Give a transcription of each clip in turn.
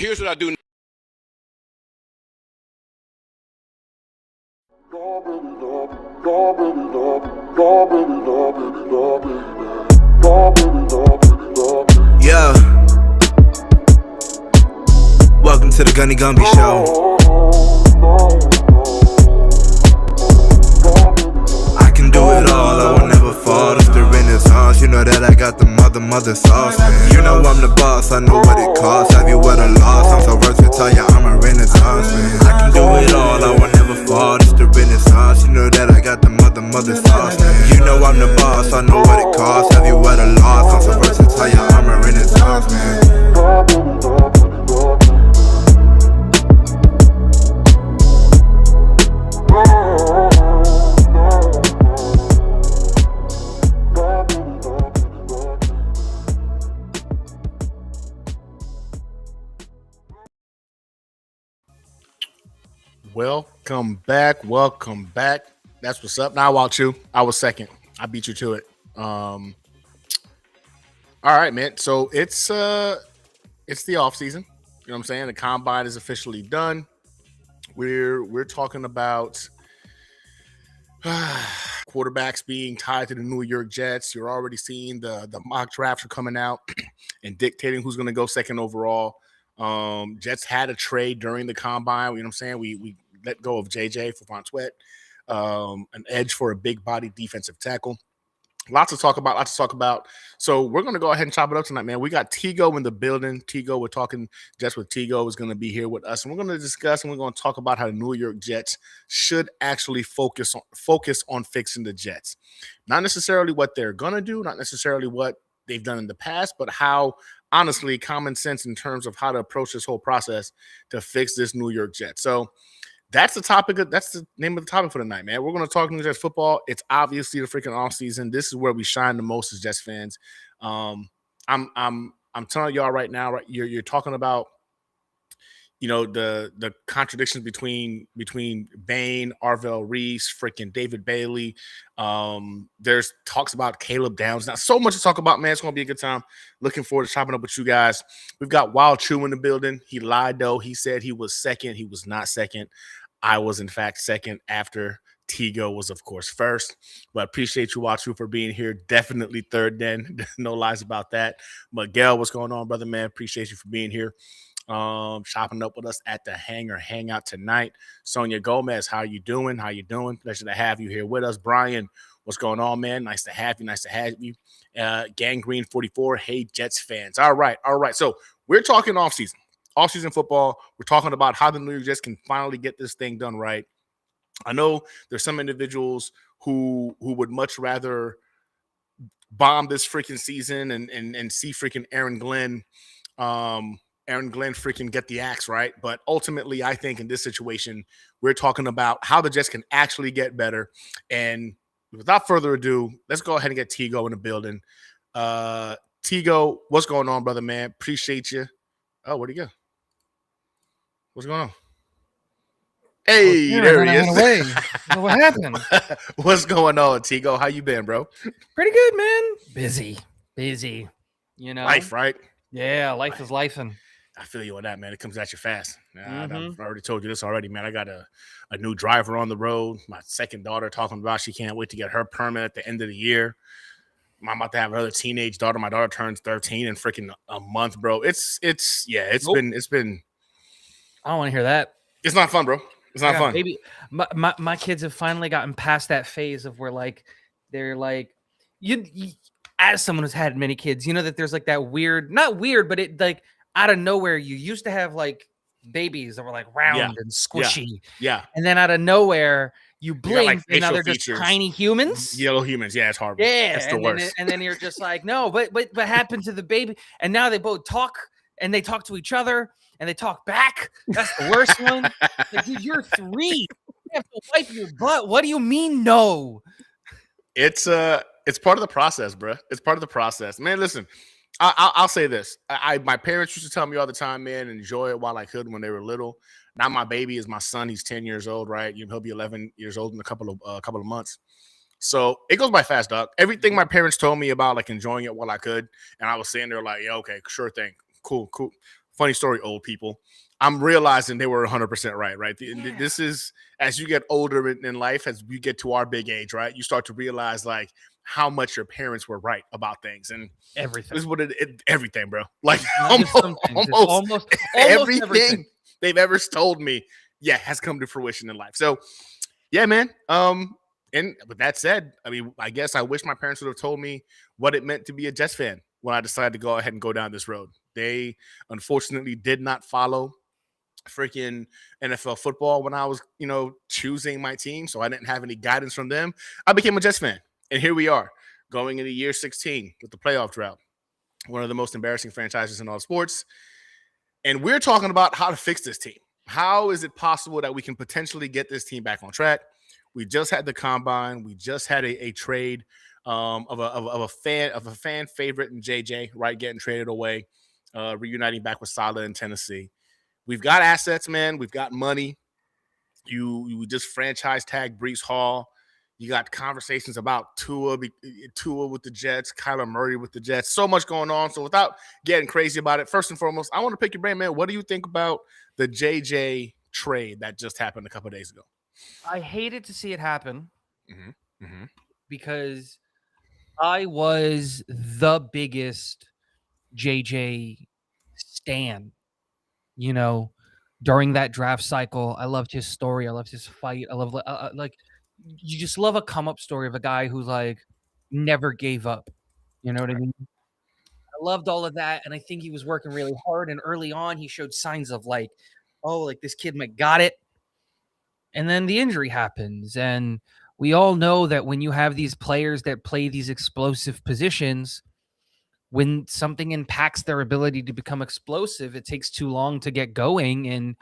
Here's what I do. Yeah. Welcome to the Gunny Gumby Show. I can do it all, I will never fall. It's the Renaissance, you know that I got the mother sauce, man. You know I'm the boss, I know what it costs. Have you ever lost? I'm so versatile, yeah, I'm a Renaissance, man. I can do it all, I will never fall. It's the Renaissance, you know that I got the mother sauce, man. You know I'm the boss, I know what it costs. Have you ever lost? I'm so versatile, yeah, I'm a Renaissance, man. Welcome back. That's what's up. Now I walked you. I was second. I beat you to it. All right, man. So it's the off season. You know what I'm saying? The combine is officially done. We're talking about quarterbacks being tied to the New York Jets. You're already seeing the mock drafts are coming out and dictating who's going to go second overall. Jets had a trade during the combine. You know what I'm saying? We let go of JJ for Fontuette, an edge for a big body defensive tackle. Lots to talk about. So we're going to go ahead and chop it up tonight, man. We got Tigo in the building. Tigo, we're talking Jets with Tigo is going to be here with us. And we're going to discuss and we're going to talk about how the New York Jets should actually focus on fixing the Jets. Not necessarily what they're going to do, not necessarily what they've done in the past, but how, honestly, common sense in terms of how to approach this whole process to fix this New York Jets. So that's the topic. That's the name of the topic for tonight, man. We're going to talk New Jets football. It's obviously the freaking off season. This is where we shine the most as Jets fans. I'm telling y'all right now. Right, you're talking about, you know, the contradictions between Bain, Arvell Reese, freaking David Bailey. There's talks about Caleb Downs. Now, so much to talk about, man. It's going to be a good time. Looking forward to chopping up with you guys. We've got Wild Chew in the building. He lied, though. He said he was second. He was not second. I was, in fact, second after Tigo was, of course, first. But appreciate you, Wild Chew, for being here. Definitely third then. No lies about that. Miguel, what's going on, brother, man? Appreciate you for being here. Chopping up with us at the Hangar Hangout tonight. Sonia Gomez, how you doing? Pleasure to have you here with us. Brian, what's going on, man? Nice to have you. Gangrene 44, hey, Jets fans. All right. So we're talking offseason football. We're talking about how the New York Jets can finally get this thing done right. I know there's some individuals who would much rather bomb this freaking season and see freaking Aaron Glenn freaking get the axe, right? But ultimately, I think in this situation, we're talking about how the Jets can actually get better. And without further ado, let's go ahead and get Tigo in the building. Tigo, what's going on, brother, man? Appreciate you. Oh, where'd he go? What's going on? Hey, there he is. What happened? What's going on, Tigo? How you been, bro? Pretty good, man. Busy. You know, Life, right? Yeah, life is life, and I feel you on that, man. It comes at you fast. I've already told you this already, man. I got a new driver on the road. My second daughter talking about she can't wait to get her permit at the end of the year. I'm about to have another teenage daughter. My daughter turns 13 in freaking a month, bro. It's been. I don't want to hear that. It's not fun, bro. It's not fun. Baby, my kids have finally gotten past that phase of where they're like you as someone who's had many kids, you know that there's like that weird, not weird, but it like out of nowhere you used to have like babies that were like round and squishy. Yeah. And then out of nowhere you blink like and now they're features. Just tiny humans. Yellow humans. Yeah, it's horrible. Yeah. That's the worst. And then you're just like, no, but what happened to the baby? And now they both talk and they talk to each other and they talk back. That's the worst one. Like, dude, you're 3. You have to wipe your butt. What do you mean no? It's part of the process, bro. It's part of the process. Man, listen, I'll say this. My parents used to tell me all the time, man, enjoy it while I could when they were little. Now my baby is my son. He's 10 years old, right? He'll be 11 years old in a couple of months. So it goes by fast, dog. Everything my parents told me about like enjoying it while I could, and I was sitting there like, yeah, okay, sure thing, cool. funny story, old people. I'm realizing they were 100% right? This is, as you get older in life, as we get to our big age, right? You start to realize like how much your parents were right about things. And Everything. this is what everything, bro. Like Not just some things, it's almost everything everything. they've ever told me, has come to fruition in life. So, yeah, man. And with that said, I mean, I guess I wish my parents would have told me what it meant to be a Jets fan when I decided to go ahead and go down this road. They unfortunately did not follow freaking NFL football when I was, choosing my team. So I didn't have any guidance from them. I became a Jets fan. And here we are going into year 16 with the playoff drought, one of the most embarrassing franchises in all sports. And we're talking about how to fix this team. How is it possible that we can potentially get this team back on track? We just had the combine. We just had a trade of a fan favorite in JJ, right? Getting traded away, reuniting back with Salah in Tennessee. We've got assets, man. We've got money. You just franchise tag Breece Hall. You got conversations about Tua with the Jets, Kyler Murray with the Jets. So much going on. So without getting crazy about it, first and foremost, I want to pick your brain, man. What do you think about the JJ trade that just happened a couple of days ago? I hated to see it happen because I was the biggest JJ stan, during that draft cycle. I loved his story. I loved his fight. I love like you just love a come up story of a guy who like never gave up. You know what I mean? I loved all of that, and I think he was working really hard. And early on, he showed signs of like, oh, like this kid might got it. And then the injury happens, and we all know that when you have these players that play these explosive positions, when something impacts their ability to become explosive, it takes too long to get going. And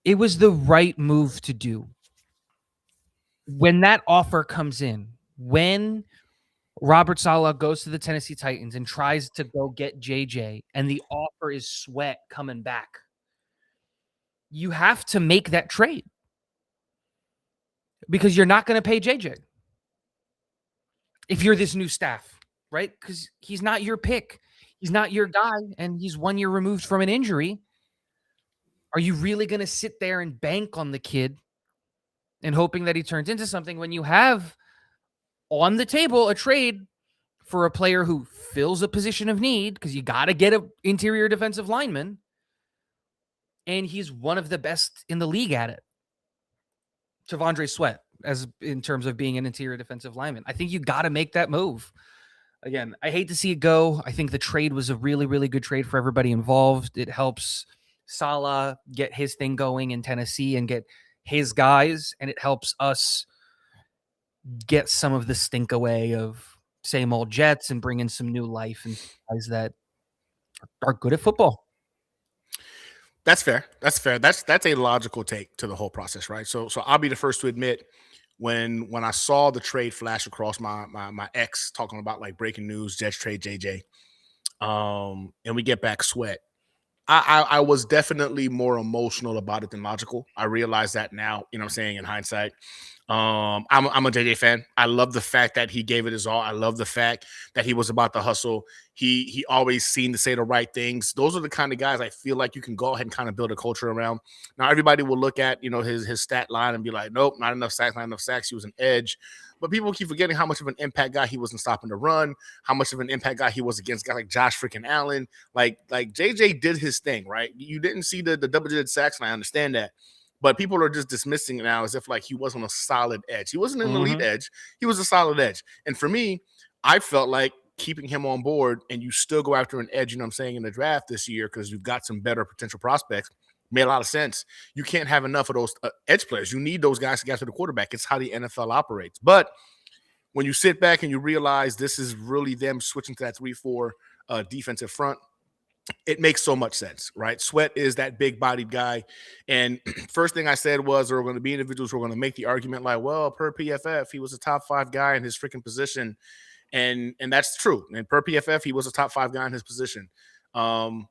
it was the right move to do. When that offer comes in, when Robert Saleh goes to the Tennessee Titans and tries to go get JJ, and the offer is Sweat coming back, you have to make that trade because you're not going to pay JJ if you're this new staff, right? Because he's not your pick. He's not your guy, and he's 1 year removed from an injury. Are you really going to sit there and bank on the kid and hoping that he turns into something when you have on the table a trade for a player who fills a position of need because you got to get an interior defensive lineman, and he's one of the best in the league at it, T'Vondre Sweat, as in terms of being an interior defensive lineman. I think you got to make that move. Again, I hate to see it go. I think the trade was a really, really good trade for everybody involved. It helps Saleh get his thing going in Tennessee and get his guys, and it helps us get some of the stink away of same old Jets and bring in some new life and guys that are good at football. That's fair. That's a logical take to the whole process, right? So I'll be the first to admit when I saw the trade flash across my ex talking about like breaking news, Jets trade JJ, and we get back Sweat. I was definitely more emotional about it than logical. I realize that now, you know what I'm saying, in hindsight. I'm a JJ fan. I love the fact that he gave it his all. I love the fact that he was about the hustle. He always seemed to say the right things. Those are the kind of guys I feel like you can go ahead and kind of build a culture around. Now, everybody will look at, his stat line and be like, nope, not enough sacks, not enough sacks. He was an edge. But people keep forgetting how much of an impact guy he was in stopping the run, how much of an impact guy he was against guys like Josh freaking Allen. Like JJ did his thing, right? You didn't see the double-digit sacks, and I understand that. But people are just dismissing it now as if like he wasn't a solid edge. He wasn't an elite edge. He was a solid edge. And for me, I felt like keeping him on board and you still go after an edge, in the draft this year because you've got some better potential prospects, made a lot of sense. You can't have enough of those edge players. You need those guys to get to the quarterback. It's how the NFL operates. But when you sit back and you realize this is really them switching to that 3-4 defensive front, it makes so much sense, right? Sweat is that big-bodied guy. And first thing I said was there were going to be individuals who were going to make the argument like, well, per PFF, he was a top 5 guy in his freaking position. And that's true. And per PFF, he was a top 5 guy in his position. And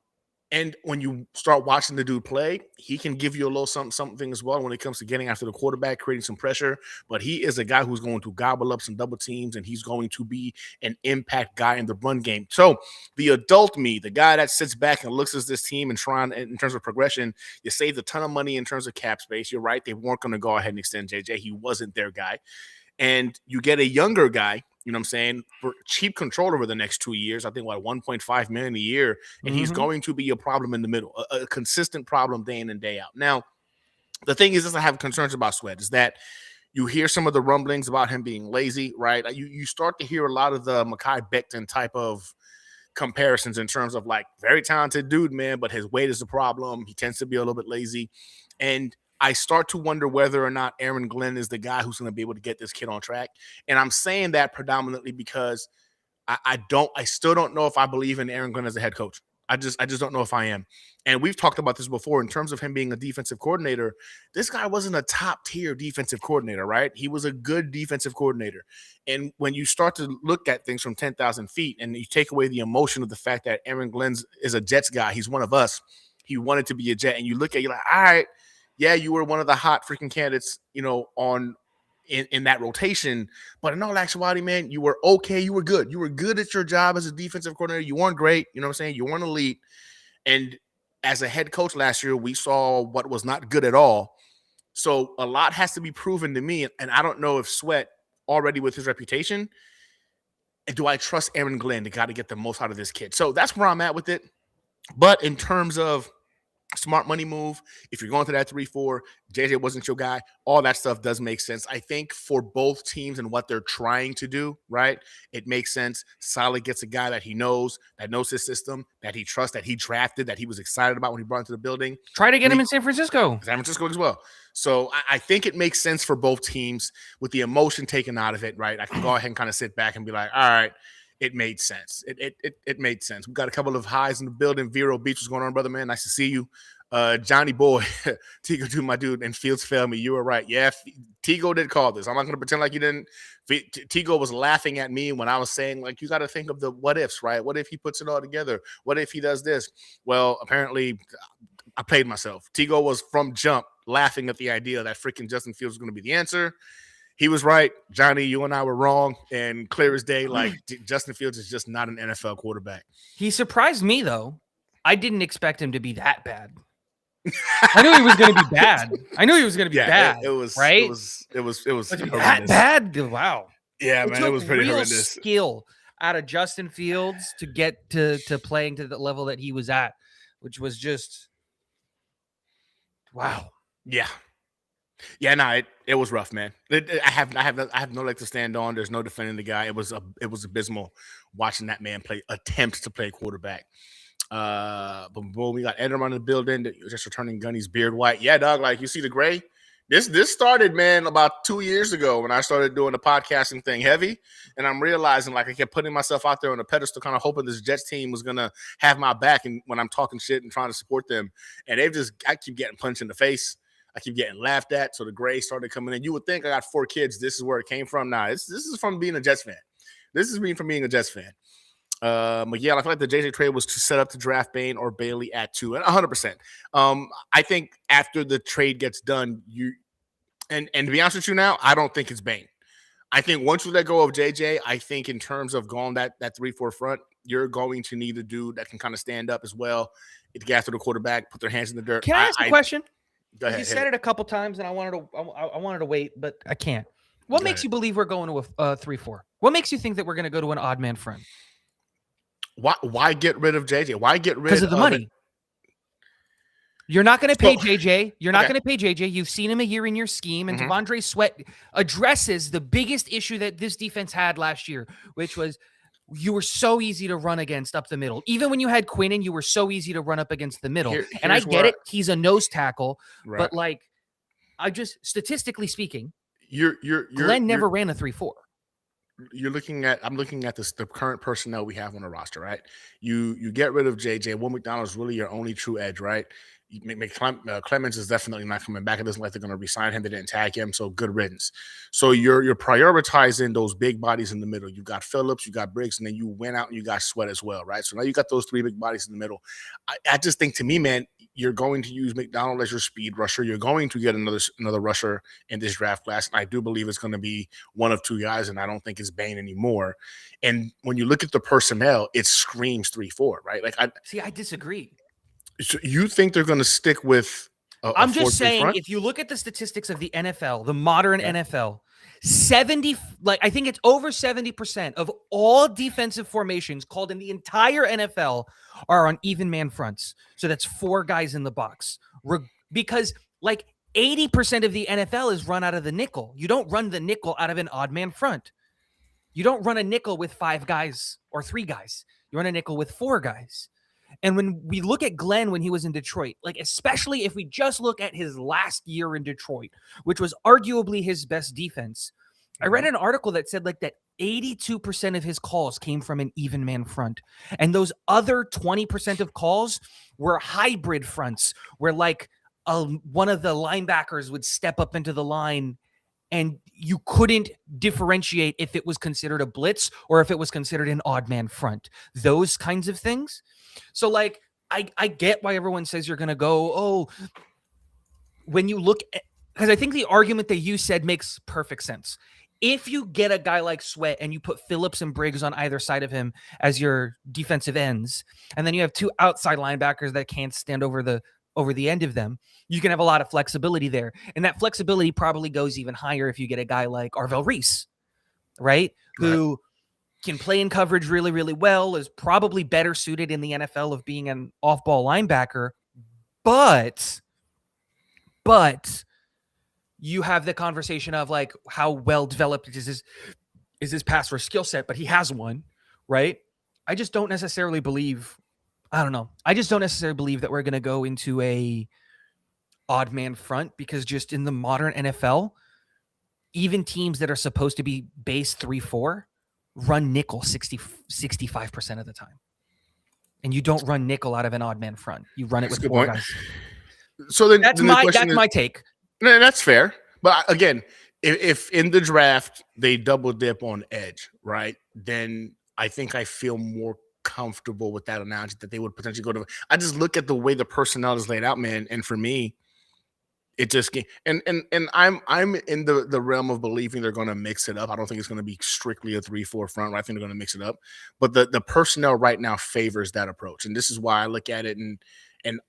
And when you start watching the dude play, he can give you a little something as well when it comes to getting after the quarterback, creating some pressure. But he is a guy who's going to gobble up some double teams, and he's going to be an impact guy in the run game. So the adult me, the guy that sits back and looks at this team and trying, in terms of progression, you saved a ton of money in terms of cap space. You're right. They weren't going to go ahead and extend JJ. He wasn't their guy. And you get a younger guy, you know what I'm saying, for cheap control over the next 2 years. I think, 1.5 million a year, and he's going to be a problem in the middle, a consistent problem day in and day out. Now, the thing is, I have concerns about Sweat, is that you hear some of the rumblings about him being lazy, right? You start to hear a lot of the Mekhi Becton type of comparisons in terms of like very talented dude, man, but his weight is a problem. He tends to be a little bit lazy. And I start to wonder whether or not Aaron Glenn is the guy who's going to be able to get this kid on track. And I'm saying that predominantly because I still don't know if I believe in Aaron Glenn as a head coach. I just don't know if I am. And we've talked about this before in terms of him being a defensive coordinator. This guy wasn't a top tier defensive coordinator, right? He was a good defensive coordinator. And when you start to look at things from 10,000 feet and you take away the emotion of the fact that Aaron Glenn is a Jets guy, he's one of us. He wanted to be a Jet. And you look at, you're like, all right, yeah, you were one of the hot freaking candidates, in that rotation. But in all actuality, man, you were okay. You were good. You were good at your job as a defensive coordinator. You weren't great. You know what I'm saying? You weren't elite. And as a head coach last year, we saw what was not good at all. So a lot has to be proven to me. And I don't know if Sweat, already with his reputation, do I trust Aaron Glenn to got to get the most out of this kid? So that's where I'm at with it. But in terms of smart money move, if you're going to that 3-4, JJ wasn't your guy, all that stuff does make sense. I think for both teams and what they're trying to do, right, it makes sense. Saleh gets a guy that he knows, that knows his system, that he trusts, that he drafted, that he was excited about when he brought into the building. Try to get him in San Francisco. San Francisco as well. So I think it makes sense for both teams with the emotion taken out of it, right? I can go ahead and kind of sit back and be like, all right, it made sense. It made sense. We got a couple of highs in the building. Vero Beach, what's going on, brother, man? Nice to see you. Johnny Boy, Tigo, dude, my dude, and Fields failed me. You were right. Yeah, Tigo did call this. I'm not going to pretend like you didn't. Tigo was laughing at me when I was saying, like, you got to think of the what ifs, right? What if he puts it all together? What if he does this? Well, apparently, I played myself. Tigo was from jump laughing at the idea that freaking Justin Fields was going to be the answer. He was right. Johnny, you and I were wrong. And clear as day, like, Justin Fields is just not an NFL quarterback. He surprised me, though. I didn't expect him to be that bad. I knew he was going to be bad. Bad. It was right. It was that bad. Wow. Yeah, man, it was pretty horrendous. Skill out of Justin Fields to get to playing to the level that he was at, which was just wow. Yeah. Yeah, no, it was rough, man. I have no leg to stand on. There's no defending the guy. It was abysmal watching that man attempt to play quarterback. But boom, we got Enderman in the building. Just returning Gunny's beard white. Yeah, dog. Like, you see the gray. This started, man, about 2 years ago when I started doing the podcasting thing heavy, and I'm realizing, like, I kept putting myself out there on a pedestal, kind of hoping this Jets team was gonna have my back, and when I'm talking shit and trying to support them, and I keep getting punched in the face. I keep getting laughed at, so the gray started coming in. You would think I got 4 kids. This is where it came from. Nah, this is from being a Jets fan. This is me from being a Jets fan. Miguel, I feel like the JJ trade was to set up to draft Bain or Bailey at 2, and 100%. I think after the trade gets done, and to be honest with you now, I don't think it's Bain. I think once you let go of JJ, I think in terms of going that 3-4 front, you're going to need a dude that can kind of stand up as well, get after the quarterback, put their hands in the dirt. Can I ask a question? Go ahead. You said it a couple times, and I wanted to wait, but I can't. What makes you believe we're going to a 3-4? What makes you think that we're going to go to an odd man front? Why get rid of JJ? Why get rid because of the money? You're not going to pay JJ. You're not going to pay JJ. You've seen him a year in your scheme, and Devondre Sweat addresses the biggest issue that this defense had last year, which was you were so easy to run against up the middle. Even when you had Quinnen, you were so easy to run up against the middle. And I get it. He's a nose tackle, but like, I just statistically speaking, Glenn never ran a 3-4. I'm looking at the current personnel we have on the roster, right? You get rid of JJ. Will McDonald is really your only true edge, right? Clemens is definitely not coming back. It doesn't like they're going to resign him. They didn't tag him, so good riddance. So you're prioritizing those big bodies in the middle. You got Phillips, you got Briggs, and then you went out and you got Sweat as well, right? So now you got those three big bodies in the middle. I just think, to me, man, you're going to use McDonald as your speed rusher. You're going to get another rusher in this draft class, and I do believe it's going to be one of two guys, and I don't think it's Bain anymore. And when you look at the personnel, it screams 3-4, right? Like, I disagree. So you think they're going to stick with I'm just saying, if you look at the statistics of the NFL, the modern NFL, I think it's over 70% of all defensive formations called in the entire NFL are on even man fronts. So that's 4 guys in the box. Because like 80% of the NFL is run out of the nickel. You don't run the nickel out of an odd man front. You don't run a nickel with 5 guys or 3 guys. You run a nickel with 4 guys. And when we look at Glenn when he was in Detroit, like especially if we just look at his last year in Detroit, which was arguably his best defense, I read an article that said like that 82% of his calls came from an even man front. And those other 20% of calls were hybrid fronts where like one of the linebackers would step up into the line and you couldn't differentiate if it was considered a blitz or if it was considered an odd man front. Those kinds of things. So, like, I get why everyone says you're going to go, when you look at, because I think the argument that you said makes perfect sense. If you get a guy like Sweat and you put Phillips and Briggs on either side of him as your defensive ends, and then you have 2 outside linebackers that can't stand over the end of them, you can have a lot of flexibility there. And that flexibility probably goes even higher if you get a guy like Arvell Reese, right? Who can play in coverage really, really well, is probably better suited in the NFL of being an off-ball linebacker. But you have the conversation of like how well developed is his pass rush skill set, but he has one, right? I just don't necessarily believe, I don't know. I just don't necessarily believe that we're going to go into a odd man front, because just in the modern NFL, even teams that are supposed to be base 3-4 run nickel 65% of the time. And you don't run nickel out of an odd man front. You run it with 4 guys. So then that's my take. No, that's fair. But again, if in the draft they double dip on edge, right, then I think I feel more comfortable with that analogy that they would potentially go to. I just look at the way the personnel is laid out, man, and for me, it just and I'm in the realm of believing they're going to mix it up. I don't think it's going to be strictly a 3-4 front. Right? I think they're going to mix it up. But the personnel right now favors that approach, and this is why I look at it and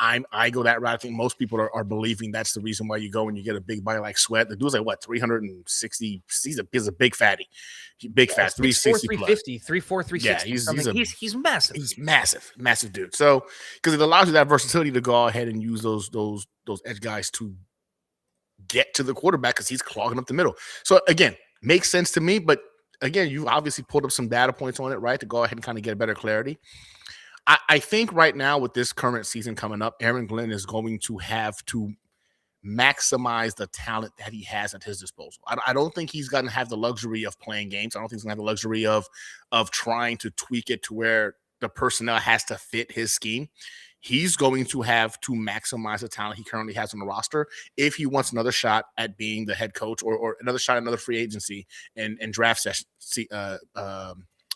I go that route. I think most people are believing that's the reason why you go and you get a big body like Sweat. The dude's like what, 360? He's a big fatty, big fat, 360 350, 3'4", 360. Yeah, he's massive. He's massive dude. So because it allows you that versatility to go ahead and use those edge guys to get to the quarterback because he's clogging up the middle. So again, makes sense to me. But again, you obviously pulled up some data points on it, right, to go ahead and kind of get a better clarity. I think right now with this current season coming up, Aaron Glenn is going to have to maximize the talent that he has at his disposal. I don't think he's going to have the luxury of playing games. I don't think he's going to have the luxury of trying to tweak it to where the personnel has to fit his scheme. He's going to have to maximize the talent he currently has on the roster if he wants another shot at being the head coach or another shot at another free agency and draft session.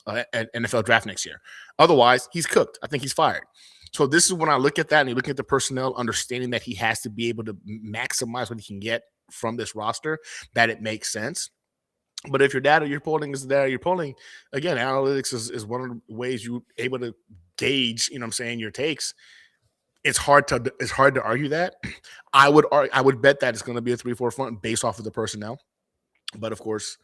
NFL draft next year. Otherwise, he's cooked. I think he's fired. So this is when I look at that and you look at the personnel, understanding that he has to be able to maximize what he can get from this roster, that it makes sense. But if your data you're pulling is there, you're pulling, again, analytics is one of the ways you're able to gauge, your takes. It's hard to argue that. I would bet that it's going to be a 3-4 front based off of the personnel. But of course,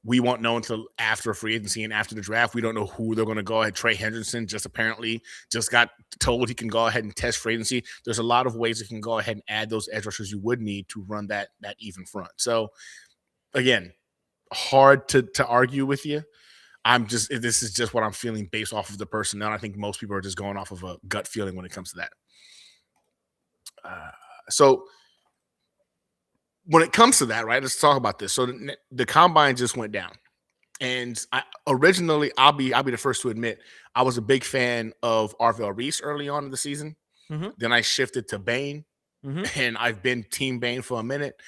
we won't know until after free agency and after the draft. We don't know who they're going to go ahead. Trey Hendrickson apparently got told he can go ahead and test free agency. There's a lot of ways you can go ahead and add those edge rushers you would need to run that even front. So again, hard to argue with you. This is just what I'm feeling based off of the personnel. I think most people are just going off of a gut feeling when it comes to that. So when it comes to that, right, let's talk about this. So the combine just went down. And originally, I'll be the first to admit, I was a big fan of Arvell Reese early on in the season. Mm-hmm. Then I shifted to Bain, Mm-hmm. and I've been Team Bain for a minute.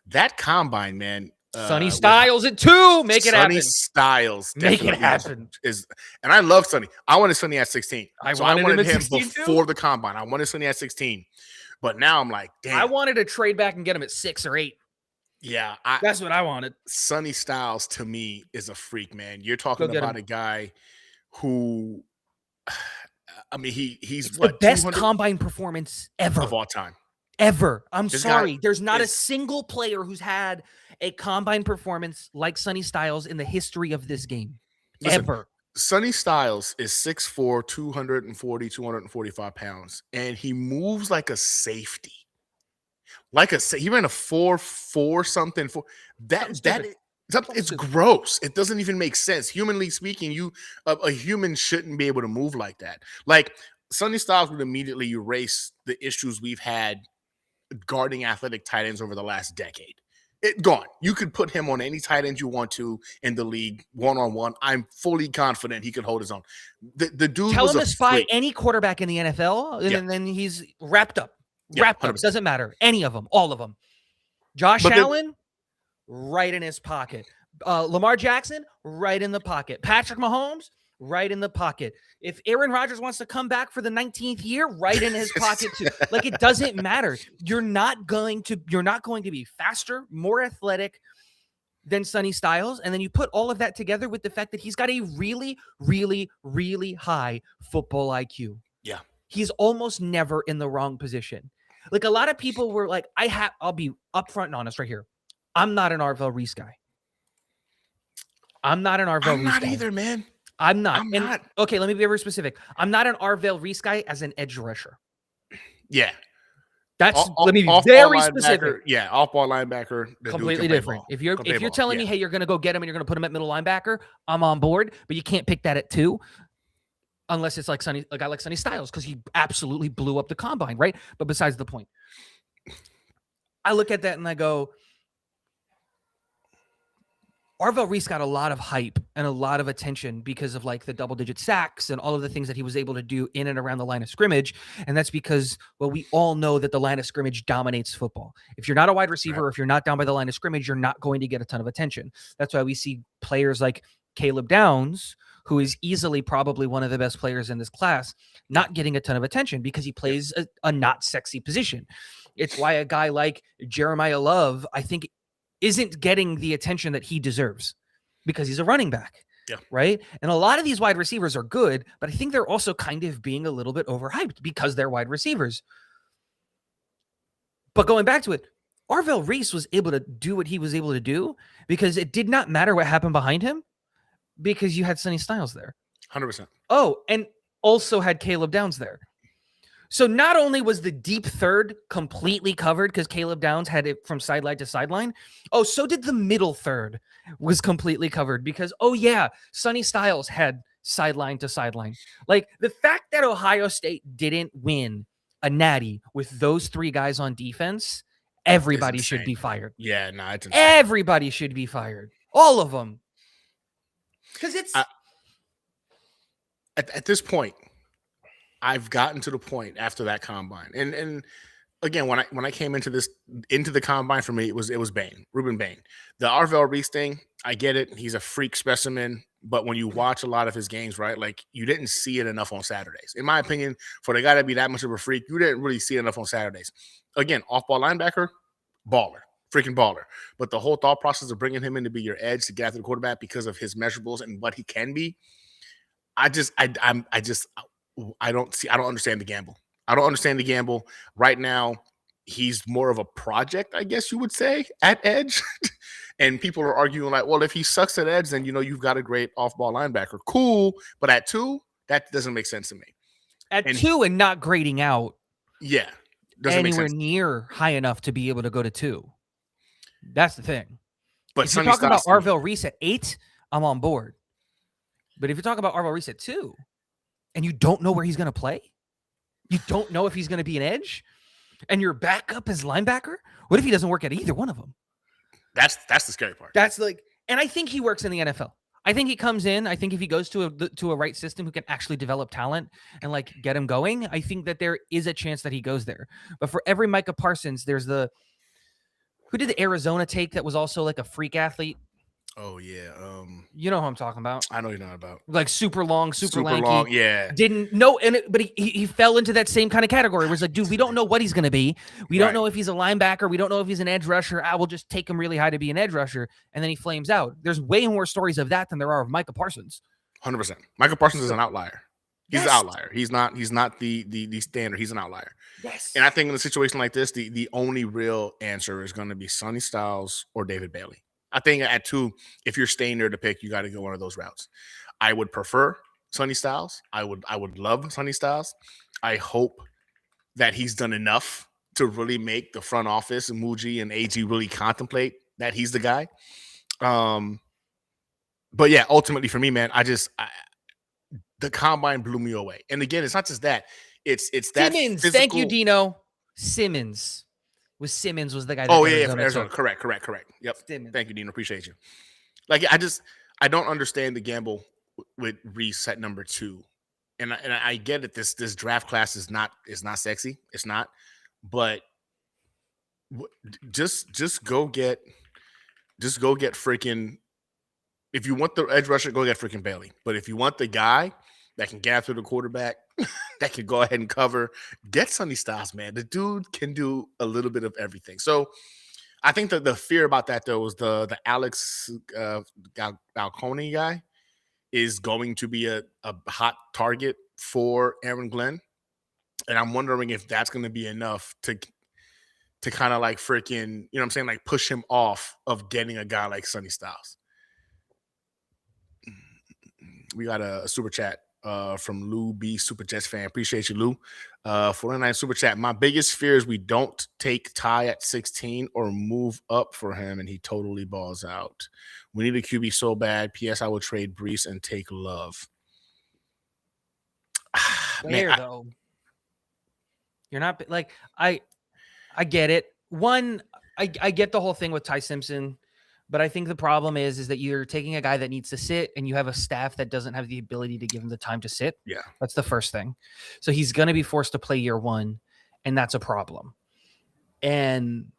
That combine, man. Sonny Styles at 2. Make it happen. Sonny Styles. Make it happen. And I love Sonny. I wanted Sonny at 16. I So wanted I wanted him him at 16 before too? the combine. I wanted Sonny at 16. But now I'm like, damn. I wanted to trade back and get him at 6 or 8. Yeah. That's what I wanted. Sonny Styles, to me, is a freak, man. You're talking Go get about him. a guy who, I mean, he's It's what, the best 200 combine performance ever. of all time. Ever. I'm This sorry. guy There's not a is- single player who's had a combine performance like Sonny Styles in the history of this game. Listen, Ever. Sonny Styles is 6'4", 240, 245 pounds, and he moves like a safety. He ran a 4.4 something. It's gross. It doesn't even make sense. Humanly speaking, a human shouldn't be able to move like that. Like, Sonny Styles would immediately erase the issues we've had guarding athletic tight ends over the last decade. Gone. You could put him on any tight end you want to in the league, one-on-one. I'm fully confident he could hold his own. The dude Tell was him a to spy freak. any quarterback in the NFL, and Yeah. then he's wrapped up. Yeah, Wrapped up. 100%. Doesn't matter. Any of them. All of them. Josh But then- Allen, right in his pocket. Lamar Jackson, right in the pocket. Patrick Mahomes, right in the pocket. If Aaron Rodgers wants to come back for the 19th year, right in his pocket too. Like, it doesn't matter. You're not going to be faster, more athletic than Sonny Styles. And then you put all of that together with the fact that he's got a really, really, really high football IQ. Yeah. He's almost never in the wrong position. Like, a lot of people were like, I'll be upfront and honest right here. I'm not an Arvell Reese guy. I'm not an Arvell I'm Reese not guy. either, man. I'm not. I'm And- not. Okay, let me be very specific. I'm not an Arvell Reese guy as an edge rusher. Yeah. Let me be Off-ball very linebacker, specific. Yeah, off-ball linebacker. the dude Completely can play different. ball. If you're Can play ball. telling me, Yeah. hey, you're gonna go get him and you're gonna put him at middle linebacker, I'm on board. But you can't pick that at 2, unless it's like a guy like Sonny Styles, because he absolutely blew up the combine, right? But besides the point, I look at that and I go, Arvell Reese got a lot of hype and a lot of attention because of like the double-digit sacks and all of the things that he was able to do in and around the line of scrimmage. And that's because, well, we all know that the line of scrimmage dominates football. If you're not a wide receiver, or if you're not down by the line of scrimmage, you're not going to get a ton of attention. That's why we see players like Caleb Downs, who is easily probably one of the best players in this class, not getting a ton of attention because he plays a not sexy position. It's why a guy like Jeremiah Love, I think, isn't getting the attention that he deserves because he's a running back. Yeah. Right. And a lot of these wide receivers are good, but I think they're also kind of being a little bit overhyped because they're wide receivers. But going back to it, Arvell Reese was able to do what he was able to do because it did not matter what happened behind him because you had Sonny Styles there. 100%. Oh, and also had Caleb Downs there. So not only was the deep third completely covered because Caleb Downs had it from sideline to sideline. Oh, so did the middle third was completely covered because, oh yeah, Sonny Styles had sideline to sideline. Like, the fact that Ohio State didn't win a natty with those 3 guys on defense, everybody should be fired. Yeah, no, it's insane. Everybody should be fired. All of them. Because it's... At this point, I've gotten to the point after that combine, and again, when I came into the combine, for me, it was Ruben Bain. The Arvell Reese thing, I get it. He's a freak specimen, but when you watch a lot of his games, right, like, you didn't see it enough on Saturdays. In my opinion, for the guy to be that much of a freak, you didn't really see it enough on Saturdays. Again, off-ball linebacker, baller, freaking baller. But the whole thought process of bringing him in to be your edge to get after the quarterback because of his measurables and what he can be, I don't understand the gamble. I don't understand the gamble. Right now, he's more of a project, I guess you would say, at edge. And people are arguing like, well, if he sucks at edge, then, you've got a great off-ball linebacker. Cool. But at 2, that doesn't make sense to me. At 2 and not grading out. Yeah. Doesn't make anywhere sense. near high enough to be able to go to 2. That's the thing. But if you're Sonny talking about Styles- Arvell Reese at 8, I'm on board. But if you're talking about Arvell Reese at 2, and you don't know where he's going to play, you don't know if he's going to be an edge, and your backup is linebacker, what if he doesn't work at either one of them? That's the scary part. That's like, and I think he works in the NFL. I think he comes in. I think if he goes to a right system who can actually develop talent and like get him going, I think that there is a chance that he goes there. But for every Micah Parsons, there's who did the Arizona take that was also like a freak athlete? Oh yeah. You know who I'm talking about. I know you're not about. Like super long, super lanky. Long, yeah. Didn't know, but he fell into that same kind of category. Where it's like, dude, we don't know what he's going to be. We don't know if he's a linebacker. We don't know if he's an edge rusher. I will just take him really high to be an edge rusher, and then he flames out. There's way more stories of that than there are of Micah Parsons. 100%. Micah Parsons is an outlier. He's an outlier. He's not the standard. He's an outlier. Yes. And I think in a situation like this, the only real answer is going to be Sonny Styles or David Bailey. I think at 2, if you're staying there to pick, you got to go one of those routes. I would prefer Sonny Styles. I would love Sonny Styles. I hope that he's done enough to really make the front office and Muji and AG really contemplate that he's the guy. But yeah, ultimately for me, man, the combine blew me away. And again, it's not just that. It's that Simmons. physical... Thank you, Dino. Simmons was the guy. Oh yeah, from Arizona. Correct. Yep. Simmons. Thank you, Dino. Appreciate you. Like I don't understand the gamble with Reese at number 2, and I get it. This draft class is not sexy. It's not, but just go get freaking. If you want the edge rusher, go get freaking Bailey. But if you want the guy that can get after the quarterback, that can go ahead and cover, get Sonny Styles, man. The dude can do a little bit of everything. So I think that the fear about that, though, is the Alex Galcone guy is going to be a hot target for Aaron Glenn. And I'm wondering if that's going to be enough to kind of like freaking, you know what I'm saying, like push him off of getting a guy like Sonny Styles. We got a super chat from Lou B, Super Jets fan. Appreciate you, Lou. 49 super chat. My biggest fear is we don't take Ty at 16 or move up for him, and he totally balls out. We need a QB so bad. P.S. I would trade Brees and take Love. Though. You're not like I get it. One, I get the whole thing with Ty Simpson. But I think the problem is that you're taking a guy that needs to sit and you have a staff that doesn't have the ability to give him the time to sit. Yeah. That's the first thing. So he's going to be forced to play year 1, and that's a problem. And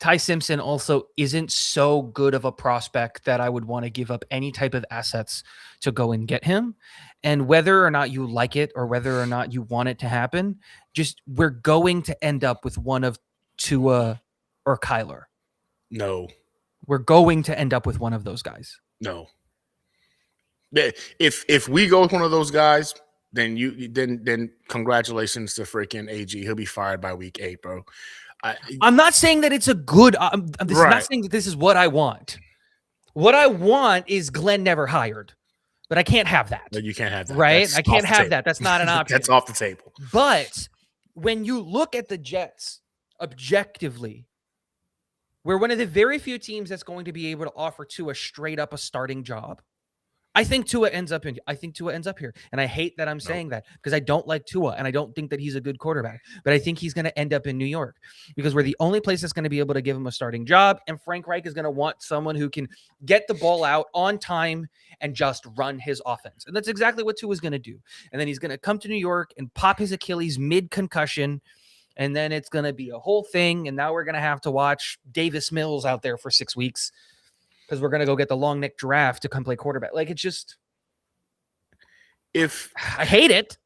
Ty Simpson also isn't so good of a prospect that I would want to give up any type of assets to go and get him. And whether or not you like it or whether or not you want it to happen, just we're going to end up with one of Tua or Kyler. No. We're going to end up with one of those guys. No. If we go with one of those guys, then congratulations to freaking AG. He'll be fired by week 8, bro. I'm not saying that it's a good. This is not saying that this is what I want. What I want is Glenn never hired, but I can't have that. No, you can't have that, right? That's I can't have that. That's not an option. That's off the table. But when you look at the Jets objectively, we're one of the very few teams that's going to be able to offer Tua straight up a starting job. I think Tua ends up here. And I hate that I'm saying that because I don't like Tua and I don't think that he's a good quarterback. But I think he's going to end up in New York because we're the only place that's going to be able to give him a starting job. And Frank Reich is going to want someone who can get the ball out on time and just run his offense. And that's exactly what Tua is going to do. And then he's going to come to New York and pop his Achilles mid-concussion. And then it's going to be a whole thing. And now we're going to have to watch Davis Mills out there for 6 weeks because we're going to go get the long neck giraffe to come play quarterback. Like, it's just, I hate it.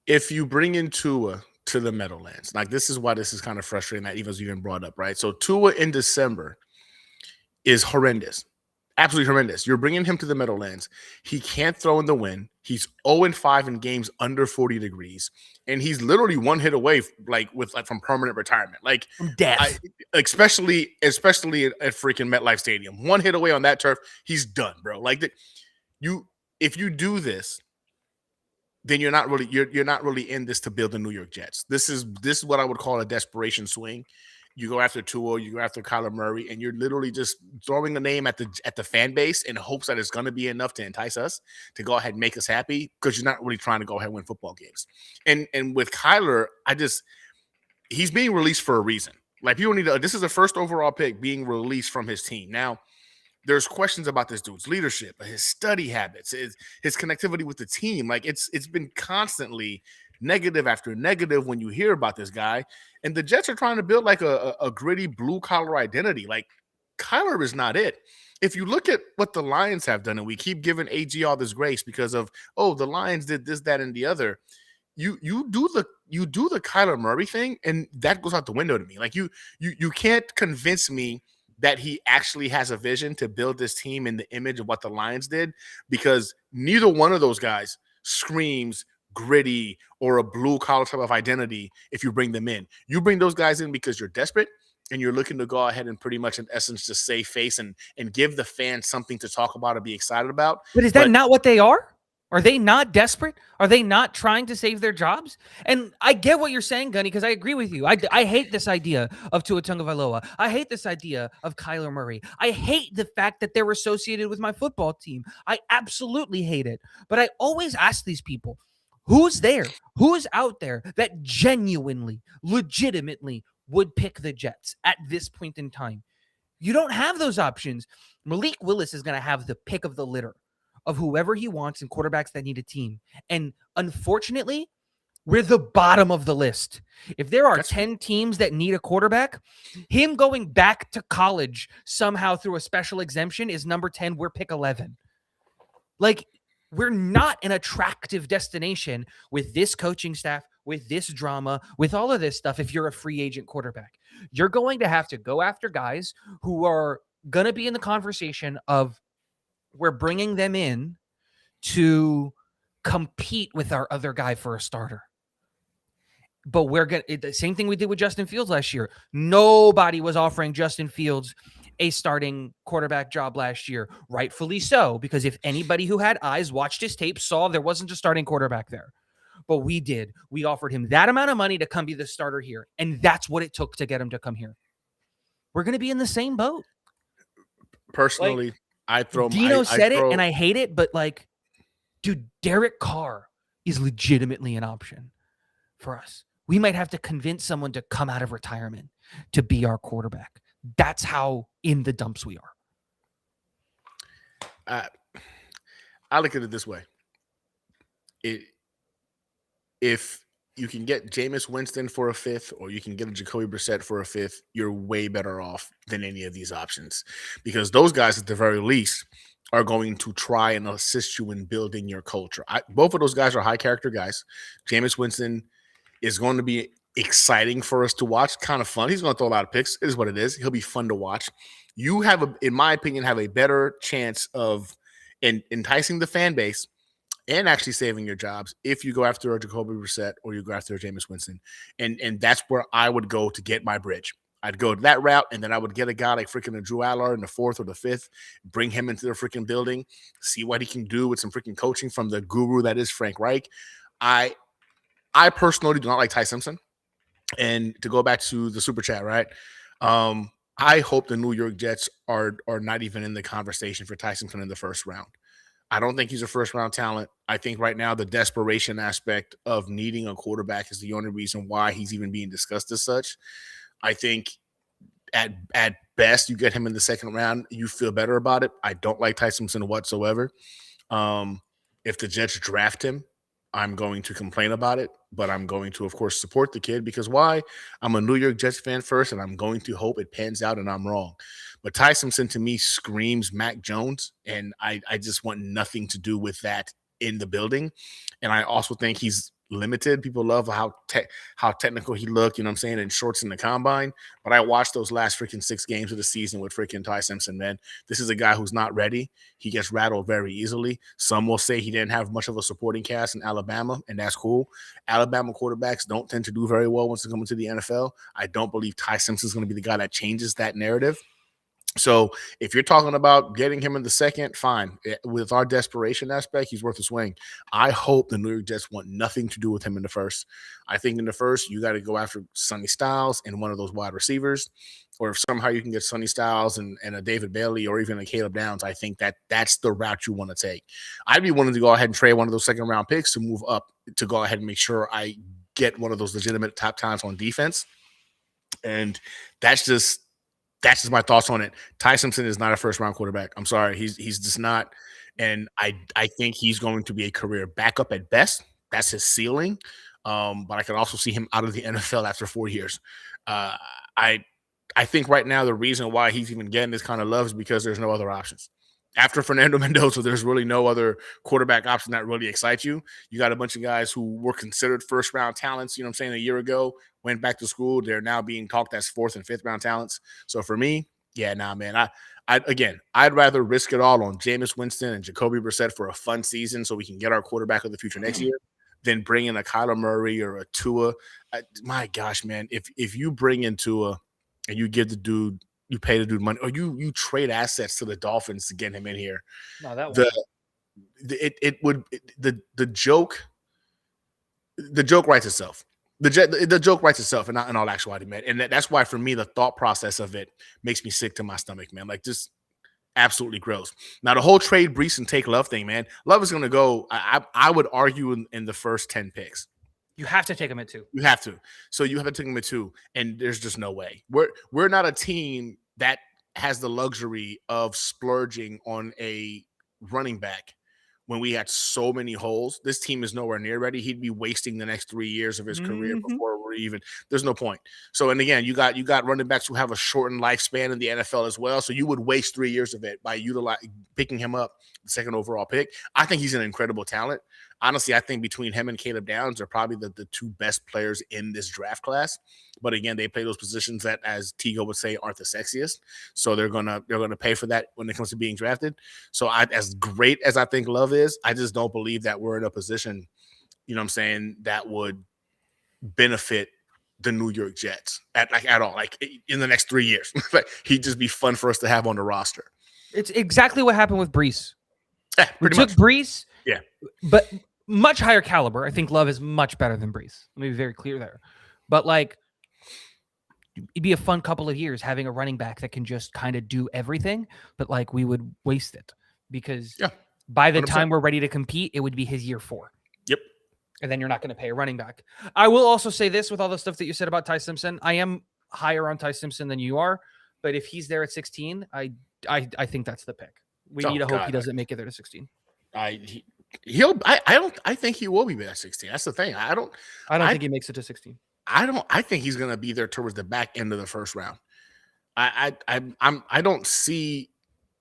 If you bring in Tua to the Meadowlands, like this is why this is kind of frustrating that Eva's even brought up, right? So Tua in December is horrendous. Absolutely horrendous. You're bringing him to the Meadowlands. He can't throw in the wind. He's 0-5 in games under 40 degrees. And he's literally one hit away, from permanent retirement. Like from death. Especially at freaking MetLife Stadium. One hit away on that turf, he's done, bro. Like if you do this, then you're not really in this to build the New York Jets. This is what I would call a desperation swing. You go after Tua, you go after Kyler Murray, and you're literally just throwing a name at the fan base in hopes that it's going to be enough to entice us to go ahead and make us happy because you're not really trying to go ahead and win football games. And with Kyler, he's being released for a reason. Like people need to. This is the first overall pick being released from his team. Now, there's questions about this dude's leadership, his study habits, his connectivity with the team. Like it's been constantly negative after negative when you hear about this guy. And the Jets are trying to build like a gritty blue collar identity. Like Kyler is not it. If you look at what the Lions have done, and we keep giving AG all this grace because of, oh, the Lions did this, that, and the other. You do the Kyler Murray thing, and that goes out the window to me. Like you can't convince me that he actually has a vision to build this team in the image of what the Lions did, because neither one of those guys screams gritty or a blue collar type of identity. If you bring them in, you bring those guys in because you're desperate and you're looking to go ahead and pretty much in essence just save face and give the fans something to talk about or be excited about. But is that not what they are? Are they not desperate? Are they not trying to save their jobs? And I get what you're saying, Gunny, because I agree with you. I hate this idea of Tua Tagovailoa. I hate this idea of Kyler Murray. I hate the fact that they're associated with my football team. I absolutely hate it. But I always ask these people, who's there? Who's out there that genuinely, legitimately would pick the Jets at this point in time? You don't have those options. Malik Willis is going to have the pick of the litter of whoever he wants and quarterbacks that need a team. And unfortunately, we're the bottom of the list. If there are 10 teams that need a quarterback, him going back to college somehow through a special exemption is number 10. We're pick 11. Like, we're not an attractive destination with this coaching staff, with this drama, with all of this stuff. If you're a free agent quarterback, you're going to have to go after guys who are going to be in the conversation of, we're bringing them in to compete with our other guy for a starter. But we're going to, the same thing we did with Justin Fields last year. Nobody was offering Justin Fields a starting quarterback job last year. Rightfully so, because if anybody who had eyes watched his tape saw there wasn't a starting quarterback there. But we did. We offered him that amount of money to come be the starter here. And that's what it took to get him to come here. We're going to be in the same boat. Personally, Dino said it, and I hate it, but like, dude, Derek Carr is legitimately an option for us. We might have to convince someone to come out of retirement to be our quarterback. That's how in the dumps we are. I look at it this way. If you can get Jameis Winston for a fifth, or you can get a Jacoby Brissett for a fifth, you're way better off than any of these options, because those guys at the very least are going to try and assist you in building your culture. Both of those guys are high character guys. Jameis Winston is going to be exciting for us to watch, kind of fun. He's going to throw a lot of picks. It is what it is. He'll be fun to watch. You have, in my opinion, have a better chance of enticing the fan base and actually saving your jobs if you go after a Jacoby Brissett or you go after a Jameis Winston. And that's where I would go to get my bridge. I'd go that route, and then I would get a guy like freaking a Drew Allar in the 4th or the 5th, bring him into the freaking building, see what he can do with some freaking coaching from the guru that is Frank Reich. I personally do not like Ty Simpson. And to go back to the super chat, right? I hope the New York Jets are not even in the conversation for Ty Simpson in the first round. I don't think he's a first-round talent. I think right now the desperation aspect of needing a quarterback is the only reason why he's even being discussed as such. I think at best you get him in the second round, you feel better about it. I don't like Ty Simpson whatsoever. If the Jets draft him, I'm going to complain about it, but I'm going to, of course, support the kid, because why? I'm a New York Jets fan first, and I'm going to hope it pans out and I'm wrong. But Ty Simpson to me screams Mac Jones, and I just want nothing to do with that in the building. And I also think he's limited. People love how technical he looked, you know what I'm saying, in shorts in the combine. But I watched those last freaking 6 games of the season with freaking Ty Simpson, man. This is a guy who's not ready. He gets rattled very easily. Some will say he didn't have much of a supporting cast in Alabama, and that's cool. Alabama quarterbacks don't tend to do very well once they come into the NFL. I don't believe Ty Simpson's going to be the guy that changes that narrative. So if you're talking about getting him in the second, fine. With our desperation aspect, he's worth a swing. I hope the New York Jets want nothing to do with him in the first. I think in the first, you got to go after Sonny Styles and one of those wide receivers. Or if somehow you can get Sonny Styles and a David Bailey or even a Caleb Downs, I think that's the route you want to take. I'd be willing to go ahead and trade one of those second-round picks to move up to go ahead and make sure I get one of those legitimate top talents on defense. And that's just that's just my thoughts on it. Ty Simpson is not a first round quarterback. I'm sorry. He's just not. And I think he's going to be a career backup at best. That's his ceiling. But I can also see him out of the NFL after 4 years. Uh, I I think right now the reason why he's even getting this kind of love is because there's no other options. After Fernando Mendoza, there's really no other quarterback option that really excites you. You got a bunch of guys who were considered first round talents, you know what I'm saying, a year ago, went back to school. They're now being talked as fourth and fifth round talents. So for me, yeah, nah, man. I'd rather risk it all on Jameis Winston and Jacoby Brissett for a fun season so we can get our quarterback of the future next year than bring in a Kyler Murray or a Tua. My gosh, man, if you bring in Tua and you give the dude, you pay the dude money, or you trade assets to the Dolphins to get him in here. No, that the joke writes itself. The joke writes itself in all actuality, man. And that's why for me the thought process of it makes me sick to my stomach, man. Like just absolutely gross. Now the whole trade Brees and take Love thing, man. Love is going to go. I would argue in the first 10 picks. You have to take him at 2. You have to. So you have to take him at 2, and there's just no way. We're not a team that has the luxury of splurging on a running back when we had so many holes. This team is nowhere near ready. He'd be wasting the next 3 years of his career before we're even. There's no point. So, and again, you got running backs who have a shortened lifespan in the NFL as well. So you would waste 3 years of it by picking him up, the second overall pick. I think he's an incredible talent. Honestly, I think between him and Caleb Downs are probably the two best players in this draft class. But again, they play those positions that, as Tigo would say, aren't the sexiest. So they're gonna pay for that when it comes to being drafted. So as great as I think Love is, I just don't believe that we're in a position, you know what I'm saying, that would benefit the New York Jets at all, like in the next 3 years. Like he'd just be fun for us to have on the roster. It's exactly what happened with Brees. Yeah, We took Brees, yeah, but much higher caliber. I think Love is much better than Brees. Let me be very clear there. But like, it'd be a fun couple of years having a running back that can just kind of do everything, but like we would waste it because by the 100%. Time we're ready to compete, it would be his year 4. Yep. And then you're not going to pay a running back. I will also say this with all the stuff that you said about Ty Simpson. I am higher on Ty Simpson than you are, but if he's there at 16, I think that's the pick. We need to hope he doesn't make it there to 16. I think he will be there at 16. That's the thing. I don't think he makes it to 16. I think he's gonna be there towards the back end of the first round. I don't see.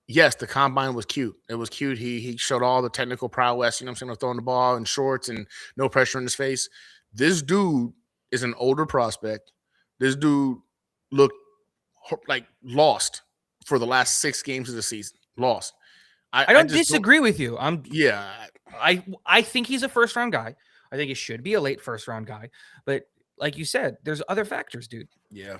Yes, the combine was cute. It was cute. He showed all the technical prowess, you know what I'm saying, throwing the ball in shorts and no pressure in his face. This dude is an older prospect. This dude looked like lost for the last 6 games of the season. Lost. I don't disagree with you. I think he's a first round guy. I think he should be a late first round guy. But like you said, there's other factors, dude. Yeah.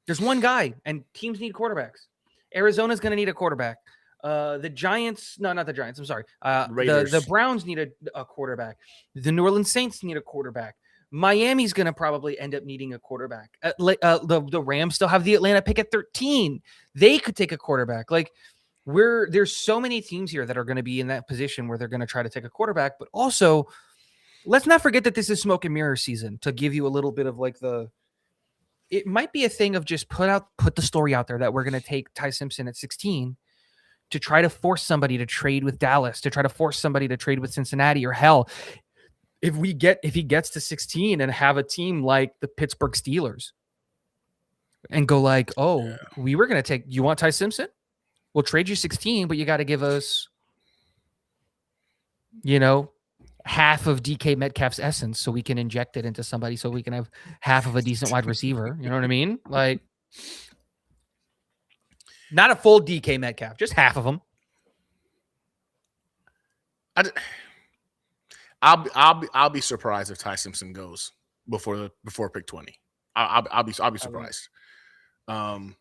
There's one guy, and teams need quarterbacks. Arizona's going to need a quarterback. The Giants, no, not the Giants. I'm sorry. The Browns need a quarterback. The New Orleans Saints need a quarterback. Miami's going to probably end up needing a quarterback. The Rams still have the Atlanta pick at 13. They could take a quarterback. Like, there's so many teams here that are going to be in that position where they're going to try to take a quarterback, but also let's not forget that this is smoke and mirror season to give you a little bit of like it might be a thing of just put the story out there that we're going to take Ty Simpson at 16 to try to force somebody to trade with Dallas, to try to force somebody to trade with Cincinnati, or hell, if he gets to 16 and have a team like the Pittsburgh Steelers and go like, we were going to take, you want Ty Simpson? We'll trade you 16, but you got to give us, half of DK Metcalf's essence so we can inject it into somebody so we can have half of a decent wide receiver. You know what I mean? Like, not a full DK Metcalf, just half of them. I'll be surprised if Ty Simpson goes before pick 20. I'll be surprised. And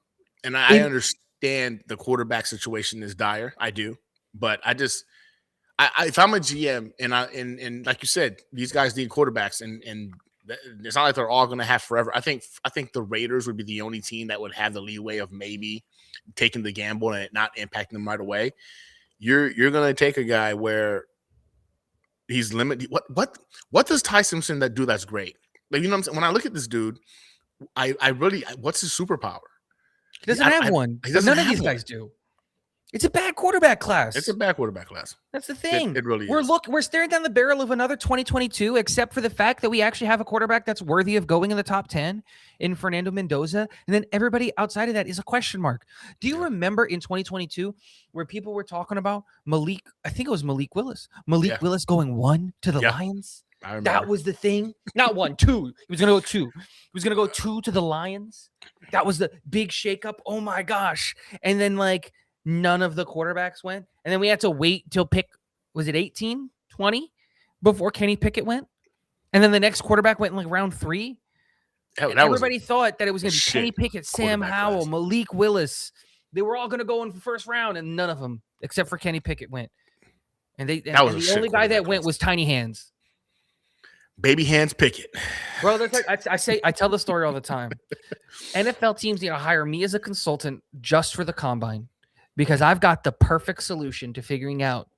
I understand the quarterback situation is dire. I do, but if I'm a GM and like you said, these guys need quarterbacks and it's not like they're all going to have forever. I think the Raiders would be the only team that would have the leeway of maybe taking the gamble and it not impacting them right away. You're going to take a guy where he's limited. What does Ty Simpson do that's great? Like, you know what I'm saying? When I look at this dude, I really, what's his superpower? He doesn't have one. He doesn't None of have these one. guys do. It's a bad quarterback class. It's a bad quarterback class. That's the thing. It really is. We're staring down the barrel of another 2022, except for the fact that we actually have a quarterback that's worthy of going in the top 10 in Fernando Mendoza. And then everybody outside of that is a question mark. Do you remember in 2022 where people were talking about Malik? I think it was Malik Willis. Willis going 1 to the Lions. I remember. That was the thing. Not 1, 2. He was going to go 2. He was going to go 2 to the Lions. That was the big shakeup. Oh my gosh. And then none of the quarterbacks went. And then we had to wait till was it 18, 20 before Kenny Pickett went? And then the next quarterback went in round 3. Everybody thought that it was going to be Kenny Pickett, Sam Howell, class. Malik Willis. They were all going to go in the first round, and none of them, except for Kenny Pickett, went. And the only guy that went was Tiny Hands. Baby Hands Pickett. Bro, I tell the story all the time. NFL teams need to hire me as a consultant just for the combine. Because I've got the perfect solution to figuring out.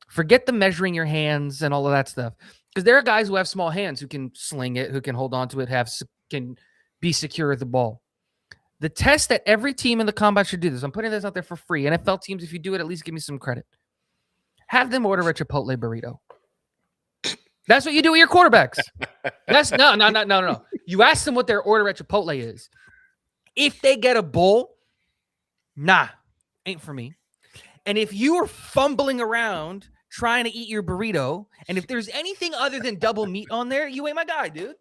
Forget the measuring your hands and all of that stuff. Because there are guys who have small hands who can sling it, who can hold on to it, can be secure with the ball. The test that every team in the combine should do this. I'm putting this out there for free. NFL teams, if you do it, at least give me some credit. Have them order a Chipotle burrito. That's what you do with your quarterbacks. No. You ask them what their order at Chipotle is. If they get a bowl, nah. Ain't for me. And if you are fumbling around trying to eat your burrito, and if there's anything other than double meat on there, you ain't my guy, dude.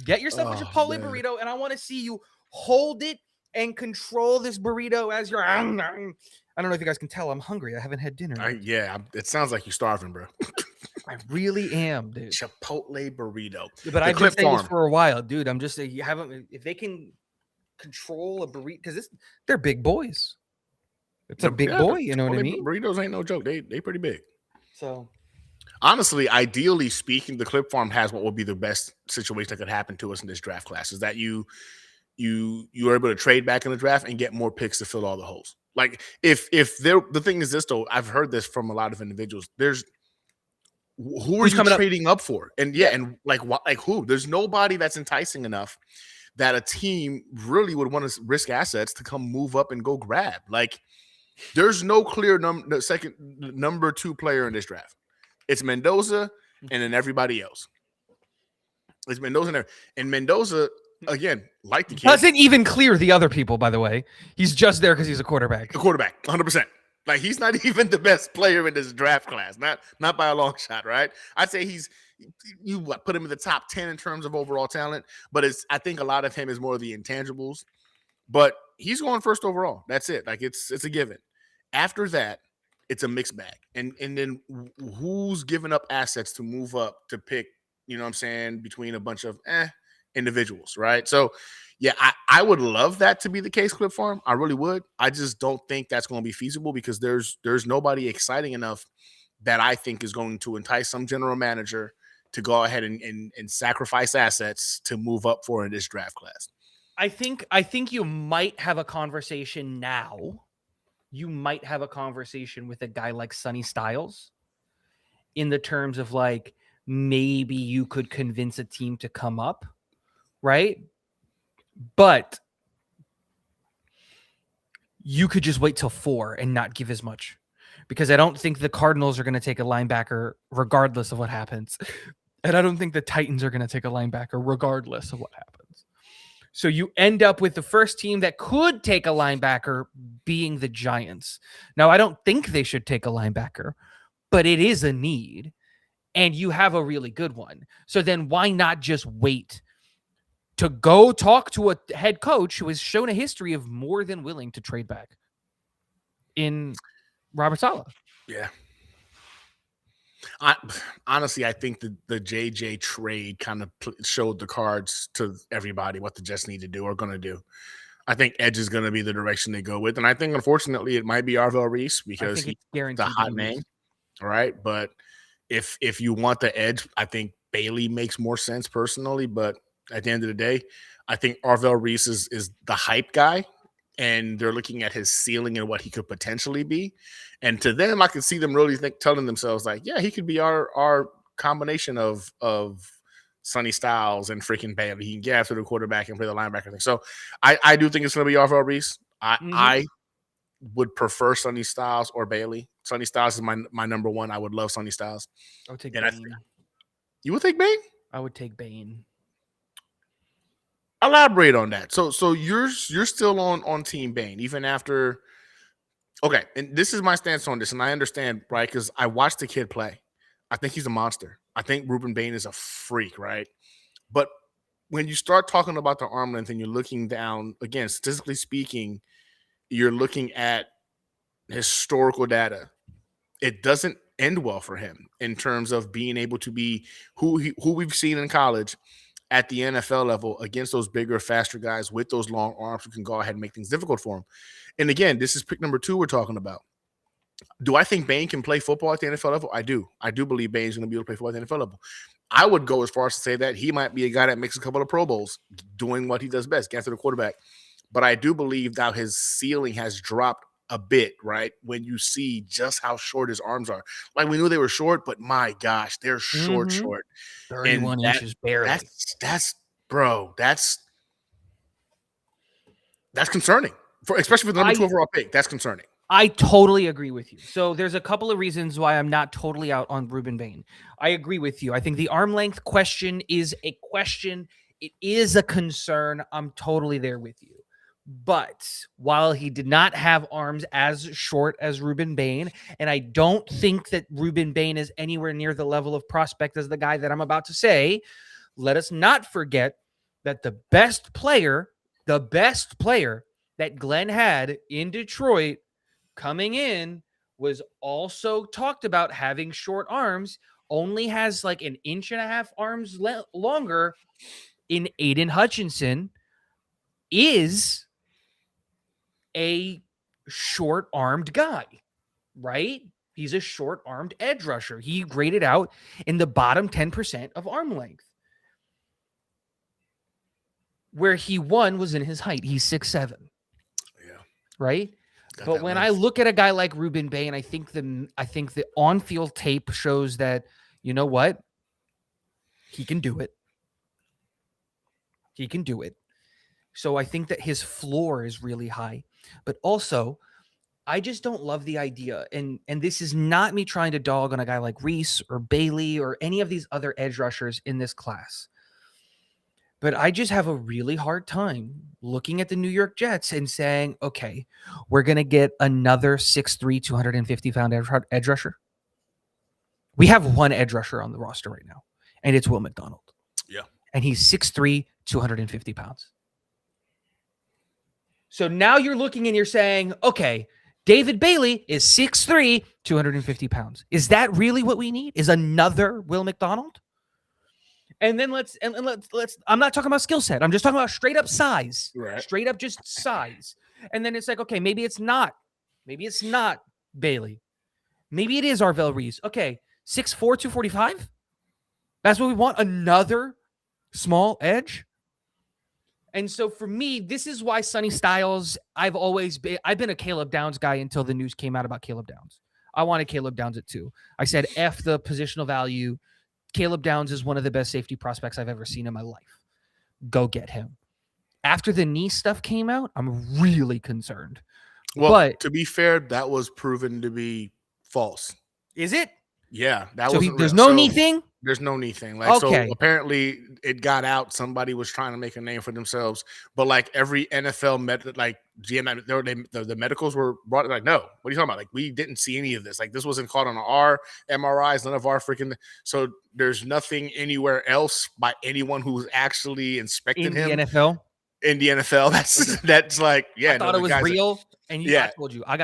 Get yourself a Chipotle burrito, and I want to see you hold it and control this burrito as you're. I don't know if you guys can tell I'm hungry. I haven't had dinner. It sounds like you're starving, bro. I really am, dude. Chipotle burrito. But I've been saying this for a while, dude. I'm just saying, if they can control a burrito, because they're big boys. It's a big boy, you know what I mean? Burritos ain't no joke. They pretty big. So, honestly, ideally speaking, the Clip Farm has what would be the best situation that could happen to us in this draft class is that you are able to trade back in the draft and get more picks to fill all the holes. Like if the thing is this though, I've heard this from a lot of individuals. Who's are you trading up for? And and who? There's nobody that's enticing enough that a team really would want to risk assets to come move up and go grab. There's no clear number 2 player in this draft. It's Mendoza and then everybody else. It's Mendoza and Mendoza, again, like the kid. Doesn't even clear the other people, by the way. He's just there because he's a quarterback. The quarterback, 100%. He's not even the best player in this draft class. Not by a long shot, right? I'd say you put him in the top 10 in terms of overall talent, but I think a lot of him is more of the intangibles. But he's going first overall. That's it. It's a given. After that, it's a mixed bag. And then who's giving up assets to move up to pick, you know what I'm saying, between a bunch of individuals, right? So, yeah, I would love that to be the case, Clip Farm. I really would. I just don't think that's going to be feasible because there's nobody exciting enough that I think is going to entice some general manager to go ahead and sacrifice assets to move up for in this draft class. I think you might have a conversation now. You might have a conversation with a guy like Sonny Styles in the terms of maybe you could convince a team to come up, right? But you could just wait till 4 and not give as much because I don't think the Cardinals are going to take a linebacker regardless of what happens. And I don't think the Titans are going to take a linebacker regardless of what happens. So you end up with the first team that could take a linebacker being the Giants. Now, I don't think they should take a linebacker, but it is a need. And you have a really good one. So then why not just wait to go talk to a head coach who has shown a history of more than willing to trade back in Robert Saleh? Yeah. Honestly, I think the JJ trade kind of showed the cards to everybody what the Jets need to do or going to do. I think edge is going to be the direction they go with. And I think, unfortunately, it might be Arvell Reese because he's a hot name. All right. But if you want the edge, I think Bailey makes more sense personally. But at the end of the day, I think Arvell Reese is the hype guy. And they're looking at his ceiling and what he could potentially be. And to them, I could see them really telling themselves, yeah, he could be our combination of Sonny Styles and freaking Bailey. He can get after the quarterback and play the linebacker thing. So I do think it's going to be Arvell Reese. I would prefer Sonny Styles or Bailey. Sonny Styles is my number one. I would love Sonny Styles. I would take Bain. You would take Bain? I would take Bain. Elaborate on that. So you're still on Team Bain even after. Okay, and this is my stance on this, and I understand, right? Because I watched the kid play. I think he's a monster. I think Ruben Bain is a freak, right? But when you start talking about the arm length and you're looking down, again, statistically speaking, you're looking at historical data. It doesn't end well for him in terms of being able to be who we've seen in college at the NFL level against those bigger, faster guys with those long arms who can go ahead and make things difficult for him. And again, this is pick number 2 we're talking about. Do I think Bain can play football at the NFL level? I do. I do believe Bain's going to be able to play football at the NFL level. I would go as far as to say that he might be a guy that makes a couple of Pro Bowls doing what he does best, get to the quarterback. But I do believe that his ceiling has dropped a bit, right? When you see just how short his arms are. Like, we knew they were short, but my gosh, they're short. 31 inches barely. That's concerning. Especially for the number 2 overall pick. That's concerning. I totally agree with you. So there's a couple of reasons why I'm not totally out on Ruben Bain. I agree with you. I think the arm length question is a question. It is a concern. I'm totally there with you. But while he did not have arms as short as Ruben Bain, and I don't think that Ruben Bain is anywhere near the level of prospect as the guy that I'm about to say, let us not forget that the best player that Glenn had in Detroit coming in was also talked about having short arms, only has like an inch and a half arms longer in Aiden Hutchinson, is a short-armed guy, right? He's a short-armed edge rusher. He graded out in the bottom 10% of arm length. Where he won was in his height. He's 6'7". Yeah. Right? But when I look at a guy like Ruben Bain, I think the on-field tape shows that, you know what? He can do it. He can do it. So I think that his floor is really high. But also, I just don't love the idea. And this is not me trying to dog on a guy like Reese or Bailey or any of these other edge rushers in this class. But I just have a really hard time looking at the New York Jets and saying, okay, we're going to get another 6'3", 250-pound edge rusher. We have one edge rusher on the roster right now, and it's Will McDonald. Yeah. And he's 6'3", 250 pounds. So now you're looking and you're saying, okay, David Bailey is 6'3", 250 pounds. Is that really what we need? Is another Will McDonald? And then let's I'm not talking about skill set. I'm just talking about straight up size. Right. Straight up just size. And then it's like, okay, maybe it's not Bailey. Maybe it is Arvell Reese. Okay, 6'4", 245? That's what we want? Another small edge? And so for me, this is why Sonny Styles, I've been a Caleb Downs guy until the news came out about Caleb Downs. I wanted Caleb Downs at 2. I said, F the positional value. Caleb Downs is one of the best safety prospects I've ever seen in my life. Go get him. After the knee stuff came out, I'm really concerned. Well, but to be fair, that was proven to be false. Is it? Yeah, that so wasn't there's real. no knee thing? There's no knee thing. Okay. So apparently it got out. Somebody was trying to make a name for themselves, but like every NFL GM, the medicals were brought. Like, no, what are you talking about? Like, we didn't see any of this. Like, this wasn't caught on our MRIs. None of our freaking. So there's nothing anywhere else by anyone who's actually inspected him in the NFL. In the NFL, that's like, yeah. I thought it was real. And I told you, I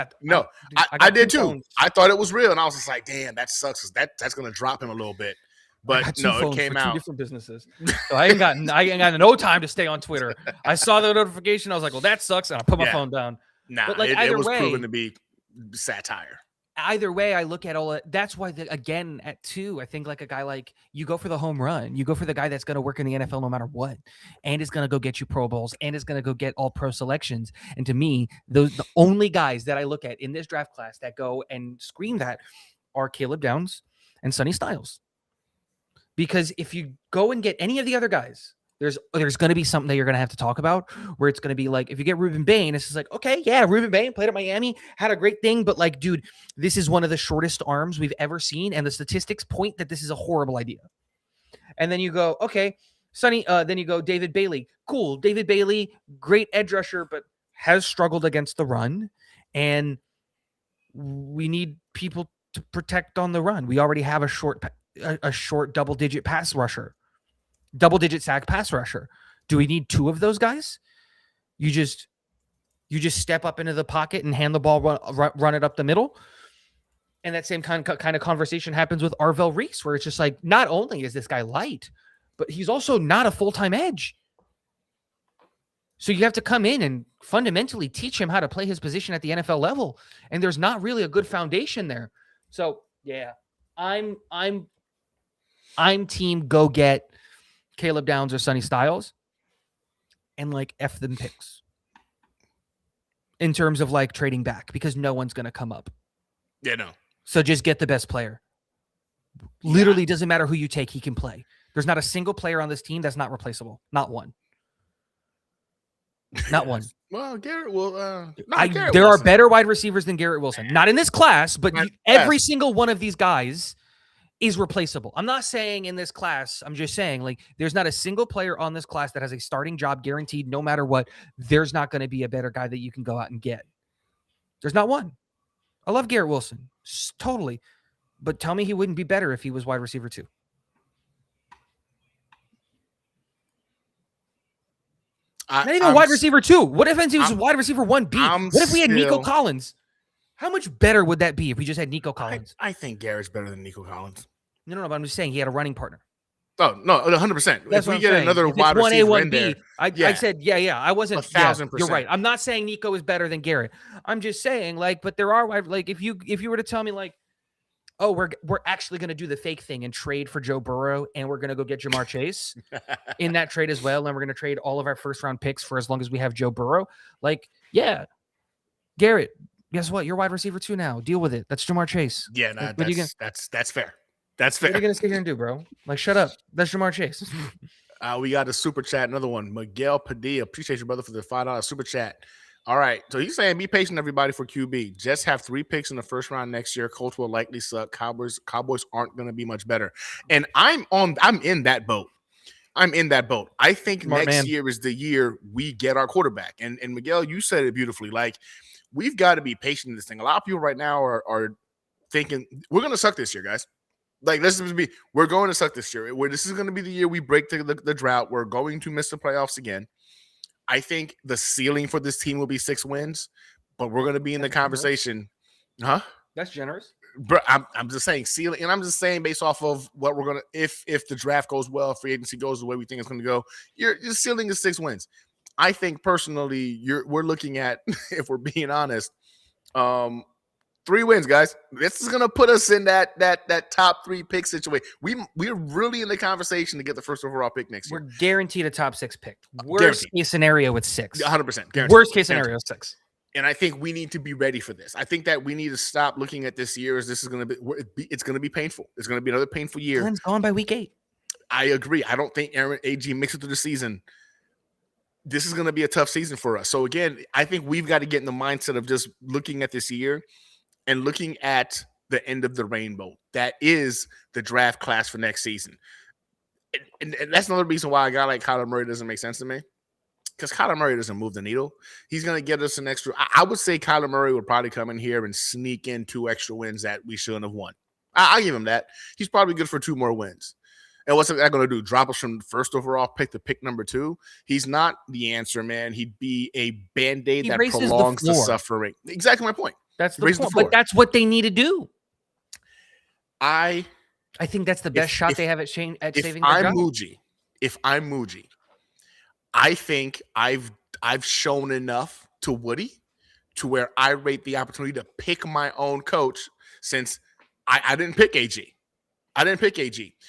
did too. Phones. I thought it was real, and I was just like, "Damn, that sucks." That's gonna drop him a little bit. But no, it came out. 2 different businesses, so I ain't got no time to stay on Twitter. I saw the notification, I was like, "Well, that sucks," and I put my phone down. Nah, but like it was proven to be satire. Either way, I look at all it. That's why, again, at 2, I think like a guy like you go for the home run. You go for the guy that's going to work in the NFL no matter what, and is going to go get you Pro Bowls, and is going to go get all pro selections. And to me, the only guys that I look at in this draft class that go and scream that are Caleb Downs and Sonny Styles. Because if you go and get any of the other guys, there's going to be something that you're going to have to talk about where it's going to be like, if you get Ruben Bain, it's just like, okay, yeah, Ruben Bain played at Miami, had a great thing, but like, dude, this is one of the shortest arms we've ever seen, and the statistics point that this is a horrible idea. And then you go, okay, Sonny, then you go David Bailey. Cool, David Bailey, great edge rusher, but has struggled against the run, and we need people to protect on the run. We already have a short double-digit pass rusher. Double-digit sack pass rusher. Do we need 2 of those guys? You just step up into the pocket and hand the ball, run it up the middle. And that same kind of conversation happens with Arvell Reese, where it's just like, not only is this guy light, but he's also not a full-time edge. So you have to come in and fundamentally teach him how to play his position at the NFL level. And there's not really a good foundation there. So yeah, I'm team go get Caleb Downs or Sonny Styles and like F them picks in terms of like trading back, because no one's going to come up. Yeah, no. So just get the best player. Literally doesn't matter who you take, he can play. There's not a single player on this team that's not replaceable. Not one. Not one. Well, Garrett will. There are better wide receivers than Garrett Wilson. Not in this class, but every single one of these guys is replaceable. I'm not saying in this class. I'm just saying, like, there's not a single player on this class that has a starting job guaranteed no matter what. There's not going to be a better guy that you can go out and get. There's not one. I love Garrett Wilson. Totally. But tell me he wouldn't be better if he was wide receiver 2. Not even wide receiver 2. What if he was wide receiver 1B? What if we had Nico Collins? How much better would that be if we just had Nico Collins? I think Garrett's better than Nico Collins. No, but I'm just saying he had a running partner. Oh, no, 100%. If we get another wide receiver in there. I said, yeah. I wasn't. 1,000%. You're right. I'm not saying Nico is better than Garrett. I'm just saying, like, but there are, like, if you were to tell me, like, oh, we're actually going to do the fake thing and trade for Joe Burrow, and we're going to go get Jamar Chase in that trade as well, and we're going to trade all of our first-round picks for as long as we have Joe Burrow. Like, yeah, Garrett, guess what? You're wide receiver 2 now. Deal with it. That's Jamar Chase. Yeah, no, that's fair. That's fair. What are you going to sit here and do, bro? Like, shut up. That's Jamar Chase. We got a super chat, another one. Miguel Padilla. Appreciate you, brother, for the $5 super chat. All right. So he's saying, be patient, everybody, for QB. Jets have 3 picks in the first round next year. Colts will likely suck. Cowboys aren't going to be much better. And I'm in that boat. I think next year is the year we get our quarterback. And Miguel, you said it beautifully. Like, we've got to be patient in this thing. A lot of people right now are thinking we're going to suck this year, guys. Like, we're going to suck this year. This is going to be the year we break the drought. We're going to miss the playoffs again. I think the ceiling for this team will be 6 wins, but we're going to be in the conversation. Huh? That's generous. Bro, I'm just saying ceiling, and I'm just saying based off of what we're going to, if the draft goes well, free agency goes the way we think it's going to go, your ceiling is 6 wins. I think personally, we're looking at, if we're being honest, 3 wins, guys. This is gonna put us in that top 3 pick situation. We're really in the conversation to get the first overall pick next year. We're guaranteed a top 6 pick. Worst case scenario with 6. 100%. Worst case scenario 6. And I think we need to be ready for this. I think that we need to stop looking at this year as this is gonna be. It's gonna be painful. It's gonna be another painful year. Glenn's gone by week 8. I agree. I don't think Aaron AG makes it through the season. This is gonna be a tough season for us. So again, I think we've got to get in the mindset of just looking at this year and looking at the end of the rainbow. That is the draft class for next season. And that's another reason why a guy like Kyler Murray doesn't make sense to me. Because Kyler Murray doesn't move the needle. He's going to get us an extra. I would say Kyler Murray would probably come in here and sneak in 2 extra wins that we shouldn't have won. I'll give him that. He's probably good for 2 more wins. And what's that going to do? Drop us from the first overall pick to pick number 2? He's not the answer, man. He'd be a Band-Aid that prolongs the suffering. Exactly my point. That's the point. But that's what they need to do. I think that's the best shot they have at saving their job. If I'm Muji, I think I've shown enough to Woody to where I rate the opportunity to pick my own coach, since I didn't pick AG.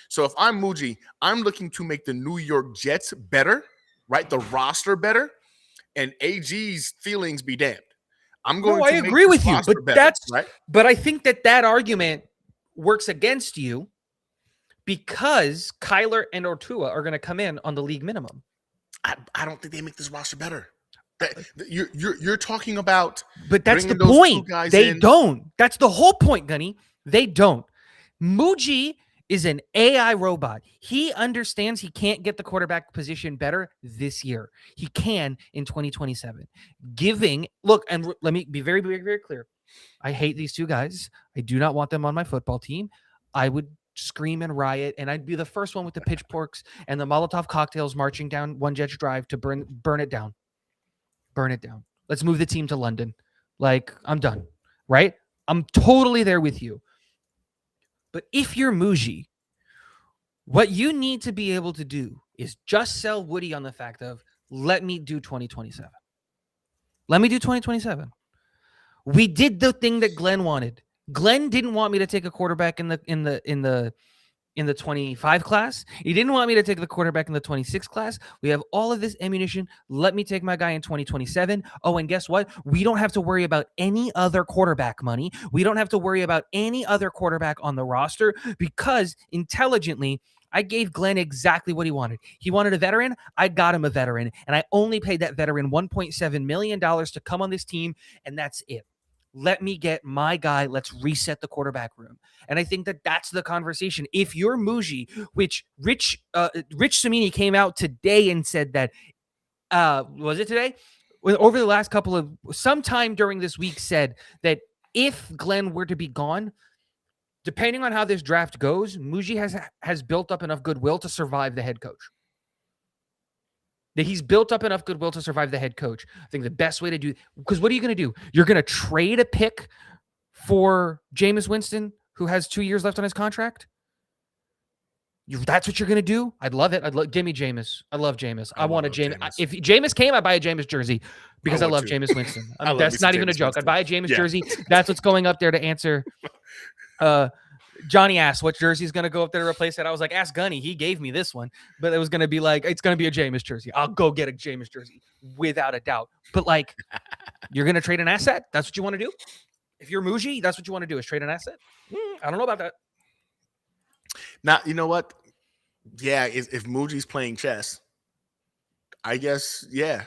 So if I'm Muji, I'm looking to make the New York Jets better, right? The roster better, and AG's feelings be damned. I agree with you, but better, right? But I think that argument works against you because Kyler and Tua are going to come in on the league minimum. I don't think they make this roster better. You're talking about, but that's the those point. two guys They in. don't. That's the whole point, Gunny. They don't. Muji is an AI robot. He understands he can't get the quarterback position better this year. He can in 2027. Look, and let me be very, very, very clear. I hate these two guys. I do not want them on my football team. I would scream and riot, and I'd be the first one with the pitchforks and the Molotov cocktails marching down One Jets Drive to burn it down. Burn it down. Let's move the team to London. Like, I'm done, right? I'm totally there with you. But if you're Muji, what you need to be able to do is just sell Woody on the fact of, let me do 2027. Let me do 2027. We did the thing that Glenn wanted. Glenn didn't want me to take a quarterback in the 25 class. He didn't want me to take the quarterback in the 26 class. We have all of this ammunition. Let me take my guy in 2027. Oh, and guess what? We don't have to worry about any other quarterback money. We don't have to worry about any other quarterback on the roster because intelligently, I gave Glenn exactly what he wanted. He wanted a veteran. I got him a veteran, and I only paid that veteran $1.7 million to come on this team, and that's it. Let me get my guy. Let's reset the quarterback room. And I think that that's the conversation. If you're Muji, which Rich Cimini came out today and said that, was it today? Over the last sometime during this week said that if Glenn were to be gone, depending on how this draft goes, Muji has built up enough goodwill to survive the head coach. That he's built up enough goodwill to survive the head coach. I think the best way to do, because what are you going to do? You're going to trade a pick for Jameis Winston, who has 2 years left on his contract? That's what you're going to do? I'd love it. Give me Jameis. I love Jameis. I want a Jameis. If Jameis came, I'd buy a Jameis jersey because I love Jameis Winston. That's not even a joke. I'd buy a Jameis jersey. That's what's going up there to answer. Johnny asked what jersey is going to go up there to replace it. I was like, ask Gunny. He gave me this one, but it was going to be like, it's going to be a Jameis jersey. I'll go get a Jameis jersey without a doubt. But like, you're going to trade an asset? That's what you want to do? If you're Muji, that's what you want to do is trade an asset? I don't know about that. Now, you know what? Yeah, if Muji's playing chess, I guess, yeah,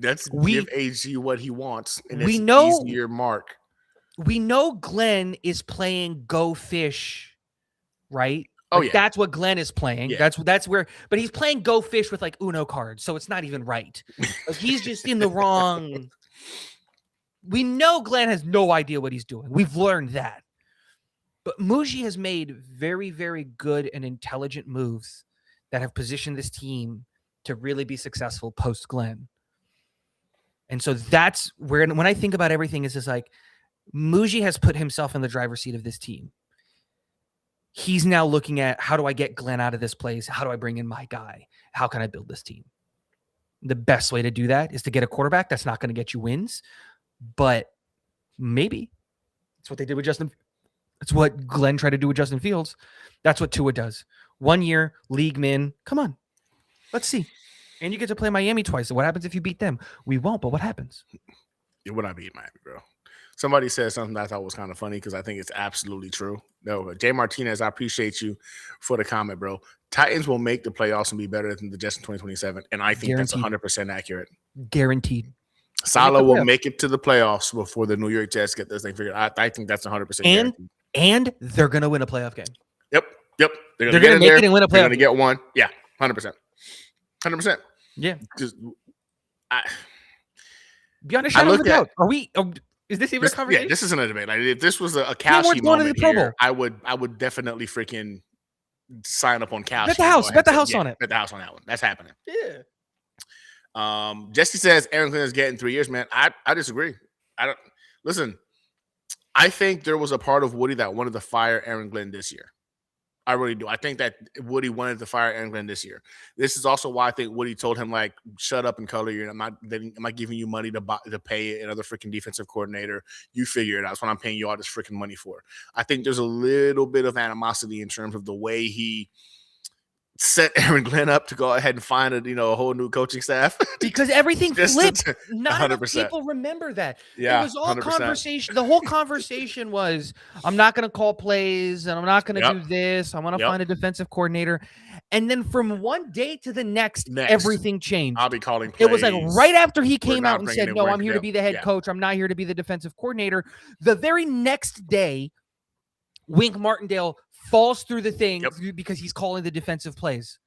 let's give AG what he wants. And it's an easier mark. We know Glenn is playing Go Fish, right? Oh, like, yeah. That's what Glenn is playing. Yeah. That's where, but he's playing Go Fish with like Uno cards, so it's not even right. Like, he's just in the wrong. We know Glenn has no idea what he's doing. We've learned that. But Muji has made very, very good and intelligent moves that have positioned this team to really be successful post Glenn. And so that's where, when I think about everything, it's just like, Muji has put himself in the driver's seat of this team. He's now looking at, how do I get Glenn out of this place? How do I bring in my guy? How can I build this team? The best way to do that is to get a quarterback that's not going to get you wins, but maybe that's what they did with Justin. That's what Glenn tried to do with Justin Fields. That's what Tua does. 1 year, league min. Come on. Let's see. And you get to play Miami twice. So what happens if you beat them? We won't, but what happens? You would not beat Miami, bro. Somebody said something that I thought was kind of funny because I think it's absolutely true. No, Jay Martinez, I appreciate you for the comment, bro. Titans will make the playoffs and be better than the Jets in 2027, and I think that's 100% accurate. Guaranteed. Salah will make it to the playoffs before the New York Jets get this thing figured out. I think that's 100% guaranteed. And they're going to win a playoff game. Yep. They're going to make it and win a playoff. They're going to get one. Yeah, 100%. 100%. Yeah. Beyond a shadow of a doubt. Is this even a conversation? Yeah, this isn't a debate. Like, if this was a Cowsey moment here, I would definitely freaking sign up on Cowsey. Bet the house. Bet the house on it. Bet the house on that one. That's happening. Yeah. Jesse says Aaron Glenn is getting 3 years, man. I disagree. Listen. I think there was a part of Woody that wanted to fire Aaron Glenn this year. I really do. I think that Woody wanted to fire Aaron Glenn this year. This is also why I think Woody told him, like, shut up and color you. I'm not giving you money to pay another freaking defensive coordinator. You figure it out. That's what I'm paying you all this freaking money for. I think there's a little bit of animosity in terms of the way he set Aaron Glenn up to go ahead and find a whole new coaching staff? Because everything Just flipped. to- Not enough 100%. people remember that. Yeah, It was all 100%. conversation. The whole conversation was, I'm not going to call plays and I'm not going to Yep. do this. I want to Yep. find a defensive coordinator. And then from one day to the next. Next. Everything changed. I'll be calling plays. It was like right after he We're came not out and bringing said, in no, Wayne I'm here to Fidel. be the head Yeah. coach. I'm not here to be the defensive coordinator. The very next day, Wink Martindale falls through the thing because he's calling the defensive plays.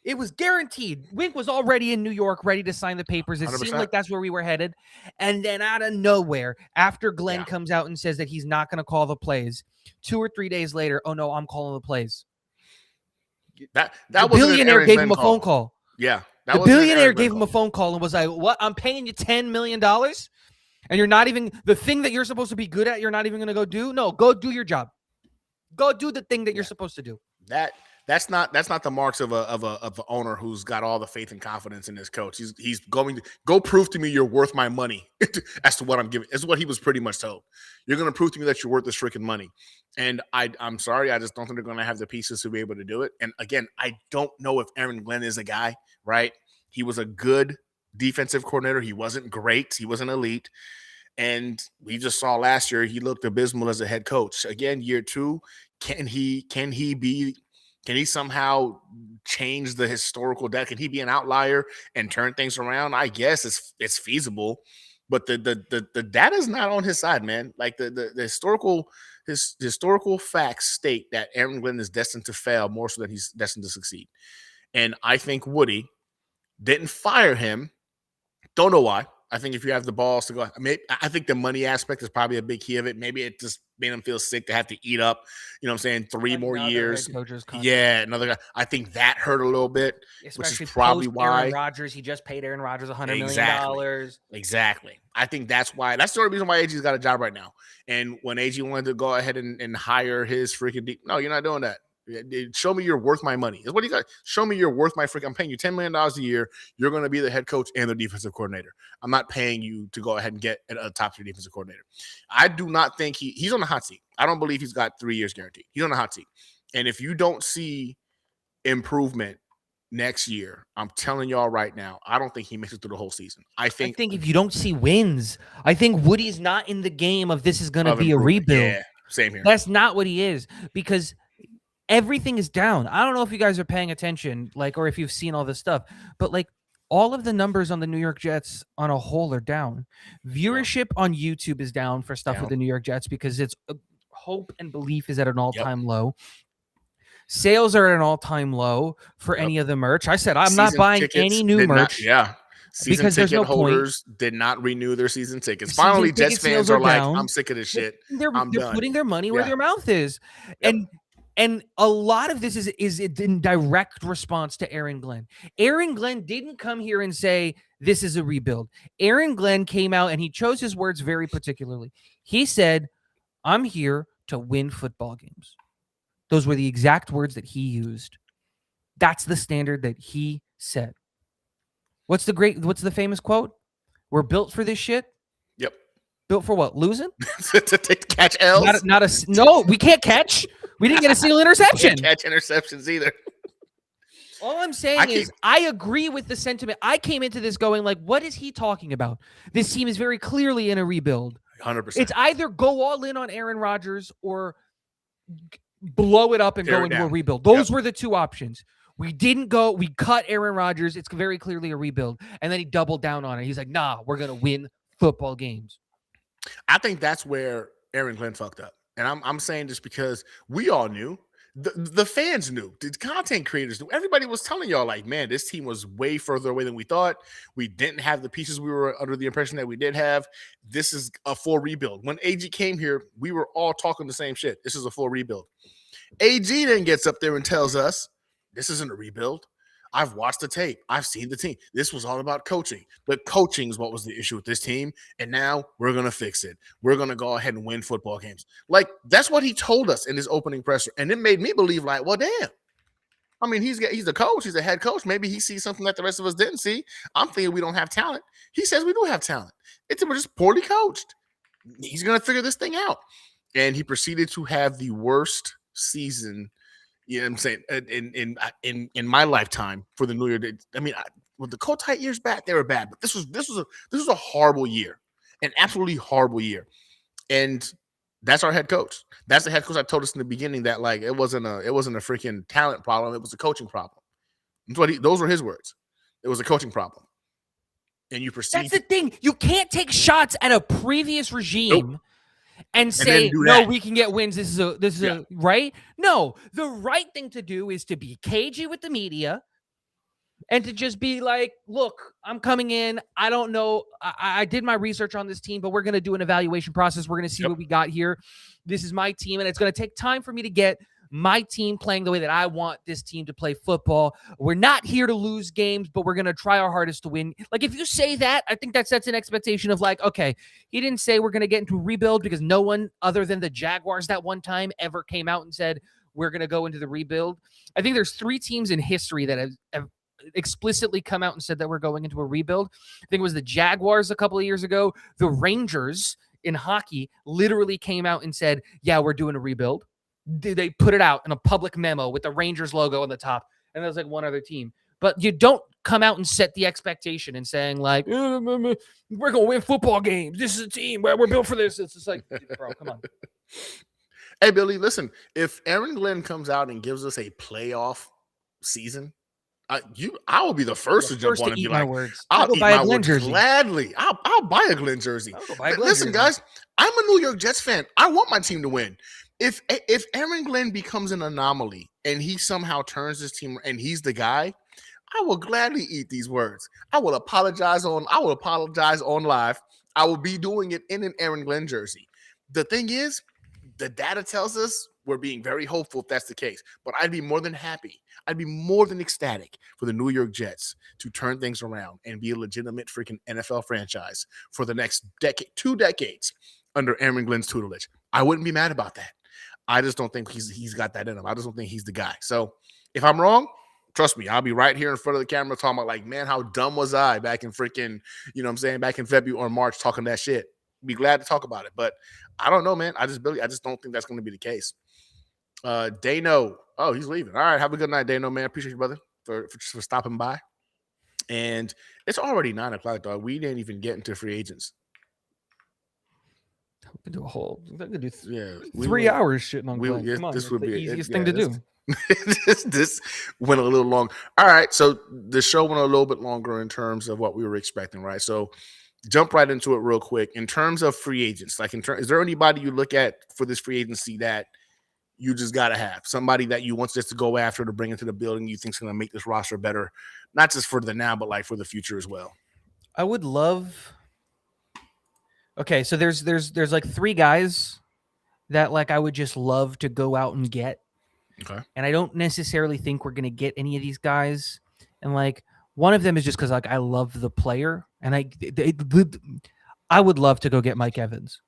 It was guaranteed. Wink was already in New York, ready to sign the papers. It 100%. seemed like that's where we were headed. And then out of nowhere, after Glenn comes out and says that he's not going to call the plays, 2 or 3 days later, oh no, I'm calling the plays. That the was billionaire gave him a phone call. Yeah. The billionaire gave him a phone call and was like, what? I'm paying you $10 million? And you're not even, the thing that you're supposed to be good at, you're not even going to go do? No, go do your job. Go do the thing that you're supposed to do. That's not the marks of an owner who's got all the faith and confidence in his coach. He's going to go prove to me you're worth my money as to what I'm giving. That's what he was pretty much told. You're going to prove to me that you're worth this freaking money. And I'm sorry, I just don't think they're going to have the pieces to be able to do it. And again, I don't know if Aaron Glenn is a guy, right? He was a good defensive coordinator. He wasn't great. He wasn't elite. And we just saw last year he looked abysmal as a head coach. Again, year 2, can he somehow change the historical data? Can he be an outlier and turn things around? I guess it's feasible, but the data is not on his side, man. Like the historical facts state that Aaron Glenn is destined to fail more so than he's destined to succeed. And I think Woody didn't fire him. Don't know why. I think if you have the balls to go, I think the money aspect is probably a big key of it. Maybe it just made him feel sick to have to eat up, 3 more years. Yeah, another guy. I think that hurt a little bit, especially which is probably why. Aaron Rodgers, he just paid Aaron Rodgers $100 million. Exactly. I think that's why. That's the only reason why AG's got a job right now. And when AG wanted to go ahead and hire his freaking no, you're not doing that. Show me you're worth my money. Is what you got. Show me you're worth my freaking. I'm paying you $10 million a year. You're going to be the head coach and the defensive coordinator. I'm not paying you to go ahead and get a top 3 defensive coordinator. I do not think he's on the hot seat. I don't believe he's got 3 years guaranteed. He's on the hot seat. And if you don't see improvement next year, I'm telling y'all right now, I don't think he makes it through the whole season. I think if you don't see wins, I think Woody's not in the game of this is going to be a rebuild. Yeah, same here. That's not what he is, because everything is down. I don't know if you guys are paying attention, or if you've seen all this stuff, but all of the numbers on the New York Jets on a whole are down. Viewership on YouTube is down for stuff with the New York Jets because it's hope and belief is at an all-time low. Sales are at an all-time low for any of the merch. I said, I'm not buying any new merch. Season because there's no holders did not renew their season tickets. Finally, Jets fans are like, I'm sick of this shit. They're done. Putting their money where their mouth is. And a lot of this is in direct response to Aaron Glenn. Aaron Glenn didn't come here and say, this is a rebuild. Aaron Glenn came out and he chose his words very particularly. He said, I'm here to win football games. Those were the exact words that he used. That's the standard that he set. What's the famous quote? We're built for this shit. Yep. Built for what? Losing? to catch L's? No, we can't catch. We didn't get a single interception. Can't catch interceptions either. All I'm saying is I agree with the sentiment. I came into this going what is he talking about? This team is very clearly in a rebuild. 100%. It's either go all in on Aaron Rodgers or blow it up and go into a rebuild. Those were the 2 options. We didn't go. We cut Aaron Rodgers. It's very clearly a rebuild. And then he doubled down on it. He's like, nah, we're going to win football games. I think that's where Aaron Glenn fucked up. And I'm saying this because we all knew. The fans knew. The content creators knew. Everybody was telling y'all, man, this team was way further away than we thought. We didn't have the pieces we were under the impression that we did have. This is a full rebuild. When AG came here, we were all talking the same shit. This is a full rebuild. AG then gets up there and tells us, this isn't a rebuild. I've watched the tape. I've seen the team. This was all about coaching. The coaching is what was the issue with this team. And now we're going to fix it. We're going to go ahead and win football games. That's what he told us in his opening presser. And it made me believe well, damn. I mean, he's the coach. He's the head coach. Maybe he sees something that the rest of us didn't see. I'm thinking we don't have talent. He says we do have talent. We're just poorly coached. He's going to figure this thing out. And he proceeded to have the worst season, You know what I'm saying? In my lifetime for the New York, I mean, with the cold tight years back, they were bad, but this was a horrible year, an absolutely horrible year, and that's our head coach. That's the head coach. I told us in the beginning that like it wasn't a freaking talent problem. It was a coaching problem. Those were his words. It was a coaching problem. And you proceed. That's the thing. You can't take shots at a previous regime and say, do no, that. we can get wins. This is a right. No, the right thing to do is to be cagey with the media and to just be like, look, I'm coming in. I don't know. I did my research on this team, but we're going to do an evaluation process. We're going to see what we got here. This is my team, and it's going to take time for me to get my team playing the way that I want this team to play football. We're not here to lose games, but we're going to try our hardest to win. Like, if you say that, I think that sets an expectation of like, okay, he didn't say we're going to get into a rebuild because no one other than the Jaguars that one time ever came out and said we're going to go into the rebuild. I think there's 3 teams in history that have explicitly come out and said that we're going into a rebuild. I think it was the Jaguars a couple of years ago. The Rangers in hockey literally came out and said, yeah, we're doing a rebuild. They put it out in a public memo with the Rangers logo on the top, and there's like one other team. But you don't come out and set the expectation and saying like, we're going to win football games. This is a team where we're built for this. It's just like, bro, come on. Hey, Billy, listen, if Aaron Glenn comes out and gives us a playoff season, I will be the first to jump on and be like, words. I'll go eat buy a my Glenn words jersey. gladly. I'll buy a Glenn jersey. Listen, guys, I'm a New York Jets fan. I want my team to win. If Aaron Glenn becomes an anomaly and he somehow turns his team and he's the guy, I will gladly eat these words. I will apologize on live. I will be doing it in an Aaron Glenn jersey. The thing is, the data tells us we're being very hopeful if that's the case. But I'd be more than happy. I'd be more than ecstatic for the New York Jets to turn things around and be a legitimate freaking NFL franchise for the next 2 decades under Aaron Glenn's tutelage. I wouldn't be mad about that. I just don't think he's got that in him. I just don't think he's the guy. So if I'm wrong, trust me, I'll be right here in front of the camera talking about like, man, how dumb was I back in freaking, you know what I'm saying, back in February or March talking that shit. Be glad to talk about it. But I don't know, man. I just don't think that's going to be the case. Dano. Oh, he's leaving. All right. Have a good night, Dano, man. Appreciate you, brother, for stopping by. And it's already 9:00, dog. We didn't even get into free agents. We could do a whole. We could do 3 3 hours shitting on Glenn. Come on, this would be the easiest thing to do. This went a little long. All right, so the show went a little bit longer in terms of what we were expecting, right? So jump right into it real quick. In terms of free agents, like is there anybody you look at for this free agency that you just got to have? Somebody that you want just to go after to bring into the building you think is going to make this roster better, not just for the now, but like for the future as well? I would love. Okay, so there's like 3 guys that like I would just love to go out and get. Okay. And I don't necessarily think we're going to get any of these guys. And like one of them is just because like I love the player, and I would love to go get Mike Evans.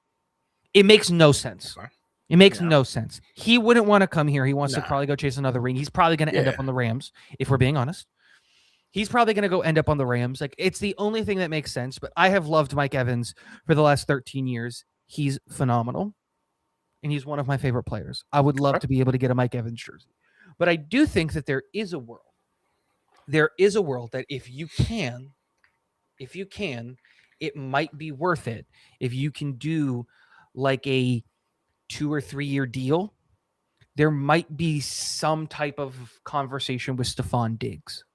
It makes no sense. Okay. It makes no sense. He wouldn't want to come here. He wants to Nah. probably go chase another ring. He's probably going to end up on the Rams, if we're being honest. He's probably going to go end up on the Rams. Like, it's the only thing that makes sense. But I have loved Mike Evans for the last 13 years. He's phenomenal. And he's one of my favorite players. I would love to be able to get a Mike Evans jersey. But I do think that there is a world. There is a world that if you can, it might be worth it. If you can do like a 2 or 3 year deal, there might be some type of conversation with Stephon Diggs.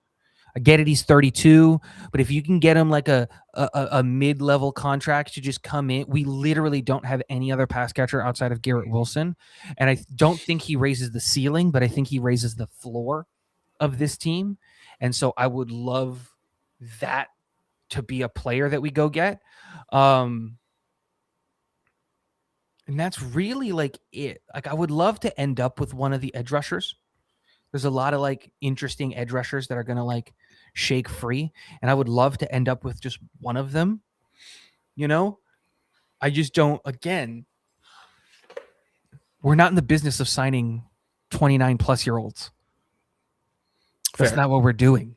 I get it, he's 32, but if you can get him like a mid-level contract to just come in, we literally don't have any other pass catcher outside of Garrett Wilson, and I don't think he raises the ceiling, but I think he raises the floor of this team, and so I would love that to be a player that we go get, and that's really like it. Like, I would love to end up with one of the edge rushers. There's a lot of like interesting edge rushers that are going to like shake free. And I would love to end up with just one of them. You know, I just don't, again, we're not in the business of signing 29-plus-year-olds. That's not what we're doing.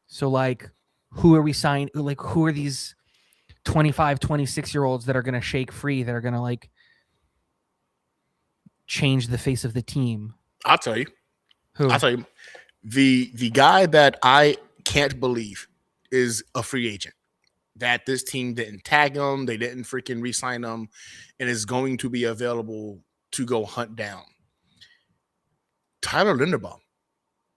So like, who are we signing? Like, who are these 25, 26-year-olds that are going to shake free, that are going to like change the face of the team? I'll tell you. Who? I'll tell you. The guy that I can't believe is a free agent. That this team didn't tag him, they didn't freaking re-sign him, and is going to be available to go hunt down. Tyler Linderbaum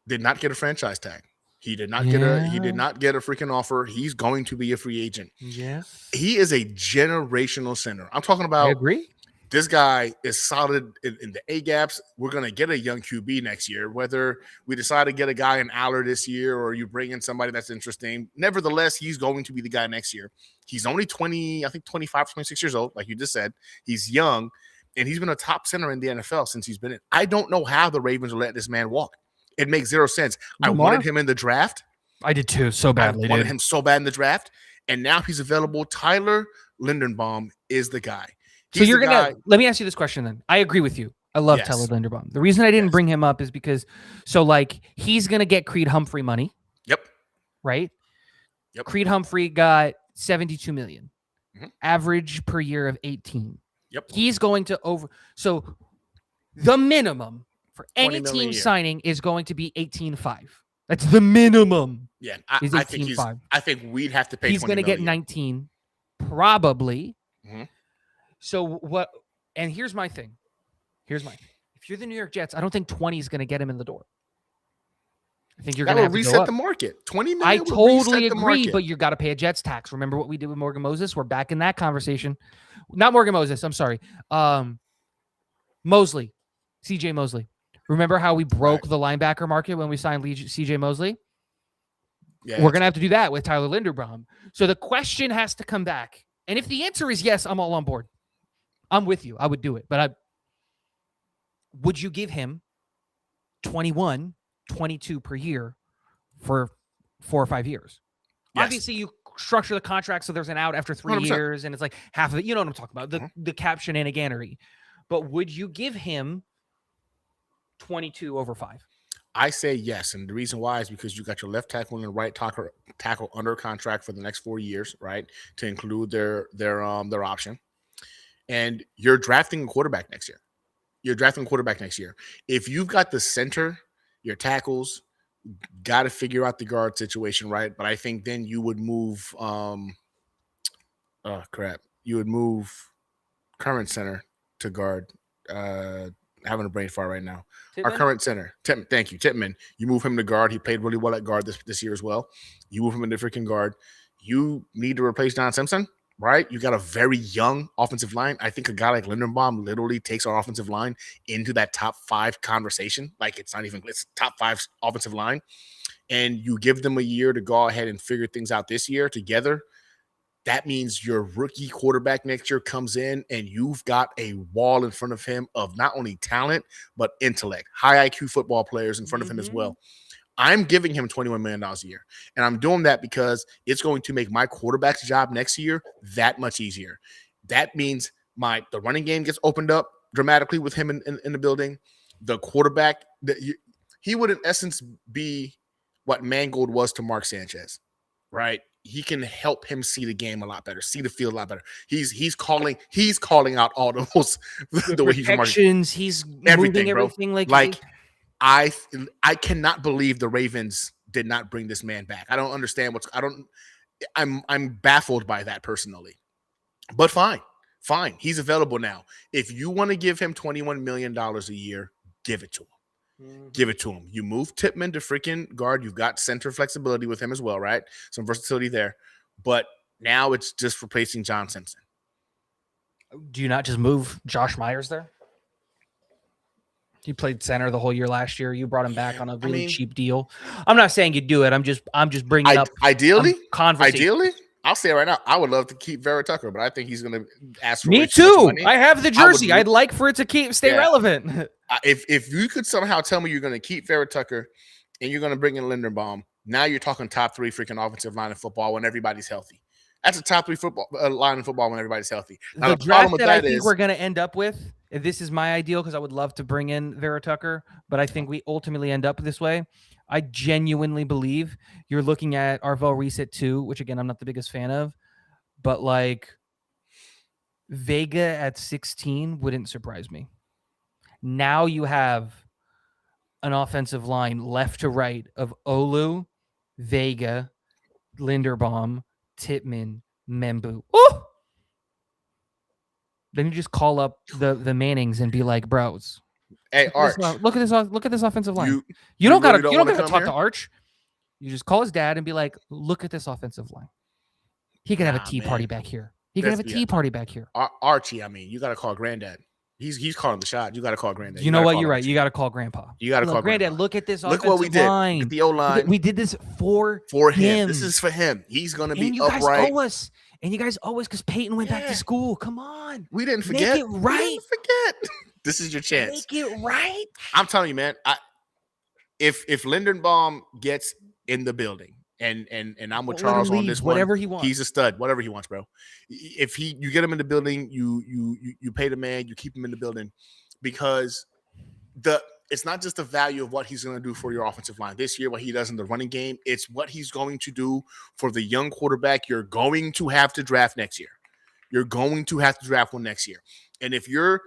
did not get a franchise tag. He did not get a freaking offer. He's going to be a free agent. Yes. He is a generational center. I'm talking I about agree. this guy is solid in the A gaps. We're going to get a young QB next year, whether we decide to get a guy in Allar this year or you bring in somebody that's interesting. Nevertheless, he's going to be the guy next year. He's only 20, I think 25, 26 years old, like you just said. He's young, and he's been a top center in the NFL since he's been in. I don't know how the Ravens will let this man walk. It makes zero sense. I wanted him in the draft. I did too, so badly. I wanted him so bad in the draft, and now he's available. Tyler Linderbaum is the guy. So you're going to – let me ask you this question then. I agree with you. I love Tyler Linderbaum. The reason I didn't bring him up is because – so, like, he's going to get Creed Humphrey money. Yep. Right? Yep. Creed Humphrey got $72 million. Mm-hmm. Average per year of 18. Yep. He's going to over – so the minimum for any team signing is going to be 18.5. That's the minimum. Yeah, I think we'd have to pay. He's going to get 19, probably. Mm-hmm. So what? And here's my thing. If you're the New York Jets, I don't think 20 is going to get him in the door. I think you're going to have to reset the market. 20 million. I totally agree, but you got to pay a Jets tax. Remember what we did with Morgan Moses? We're back in that conversation. Not Morgan Moses. I'm sorry. Mosley, CJ Mosley. Remember how we broke the linebacker market when we signed CJ Mosley? Yeah, we're going to have to do that with Tyler Linderbaum. So the question has to come back. And if the answer is yes, I'm all on board. I'm with you. I would do it. But would you give him 21, 22 per year for 4 or 5 years? Yes. Obviously, you structure the contract so there's an out after 3 years, and it's like half of it. You know what I'm talking about, the cap shenaniganery. But would you give him 22 over 5? I say yes, and the reason why is because you got your left tackle and the right tackle under contract for the next 4 years, right? To include their option, and you're drafting a quarterback next year. If you've got the center, your tackles, got to figure out the guard situation, right? But I think then you would move. You would move current center to guard. Having a brain fart right now. Tittman? Our current center, thank you, Tittman. You move him to guard. He played really well at guard this year as well. You move him into freaking guard. You need to replace John Simpson, right? You got a very young offensive line. I think a guy like Linderbaum literally takes our offensive line into that top 5 conversation. Like it's top 5 offensive line. And you give them a year to go ahead and figure things out this year together. That means your rookie quarterback next year comes in and you've got a wall in front of him of not only talent, but intellect, high IQ football players in front of him as well. I'm giving him $21 million a year. And I'm doing that because it's going to make my quarterback's job next year that much easier. That means the running game gets opened up dramatically with him in the building. The quarterback, he would in essence be what Mangold was to Mark Sanchez, right? He can help him see the game a lot better, see the field a lot better. He's calling out all those the way he's marking. He's everything, everything like I cannot believe the Ravens did not bring this man back. I don't understand I'm baffled by that personally. But fine. He's available now. If you want to give him $21 million a year, give it to him. Give it to him. You move Tittman to freaking guard. You've got center flexibility with him as well, right? Some versatility there. But now it's just replacing John Simpson. Do you not just move Josh Myers there? He played center the whole year last year. You brought him back on a really cheap deal. I'm not saying you do it. I'm just bringing up ideally. Conversation. I'll say it right now. I would love to keep Vera Tucker, but I think he's going to ask for me too. I have the jersey. I'd like for it to stay relevant. If you could somehow tell me you're going to keep Vera Tucker and you're going to bring in Linderbaum, now you're talking top 3 freaking offensive line in football when everybody's healthy. That's a top 3 football line in football when everybody's healthy. Now, the draft that I think we're going to end up with, this is my ideal because I would love to bring in Vera Tucker, but I think we ultimately end up this way. I genuinely believe you're looking at Arvel Reese at 2, which again, I'm not the biggest fan of, but like Vega at 16 wouldn't surprise me. Now you have an offensive line left to right of Olu, Vega, Linderbaum, Titman, Membu. Ooh! Then you just call up the Mannings and be like, bros. Hey, Arch, Look at this offensive line. you You don't really gotta wanna come talk here? to Arch. You just call his dad and be like, look at this offensive line. He could have a Nah, tea man. party back here. He could have a tea party back here. Archie, I mean, you got to call Granddad. He's calling the shot. You got to call Granddad. You know what? Gotta You're call right. Archie. You got to call Grandpa. You got to call Granddad. Grandpa. Look at this Look offensive what we did. line. Look at the O-line. We did this for him. This is for him. He's going to be and you upright. guys owe us. And you guys owe us because Peyton went back to school. Come on. We didn't forget. Make it right. We didn't forget. This is your chance. Make it right. I'm telling you, man. If Linderbaum gets in the building, and I'm with Charles on this one, whatever he wants. He's a stud. Whatever he wants, bro. If you get him in the building, you pay the man, you keep him in the building, because it's not just the value of what he's going to do for your offensive line this year, what he does in the running game. It's what he's going to do for the young quarterback you're going to have to draft next year. You're going to have to draft one next year. And if you're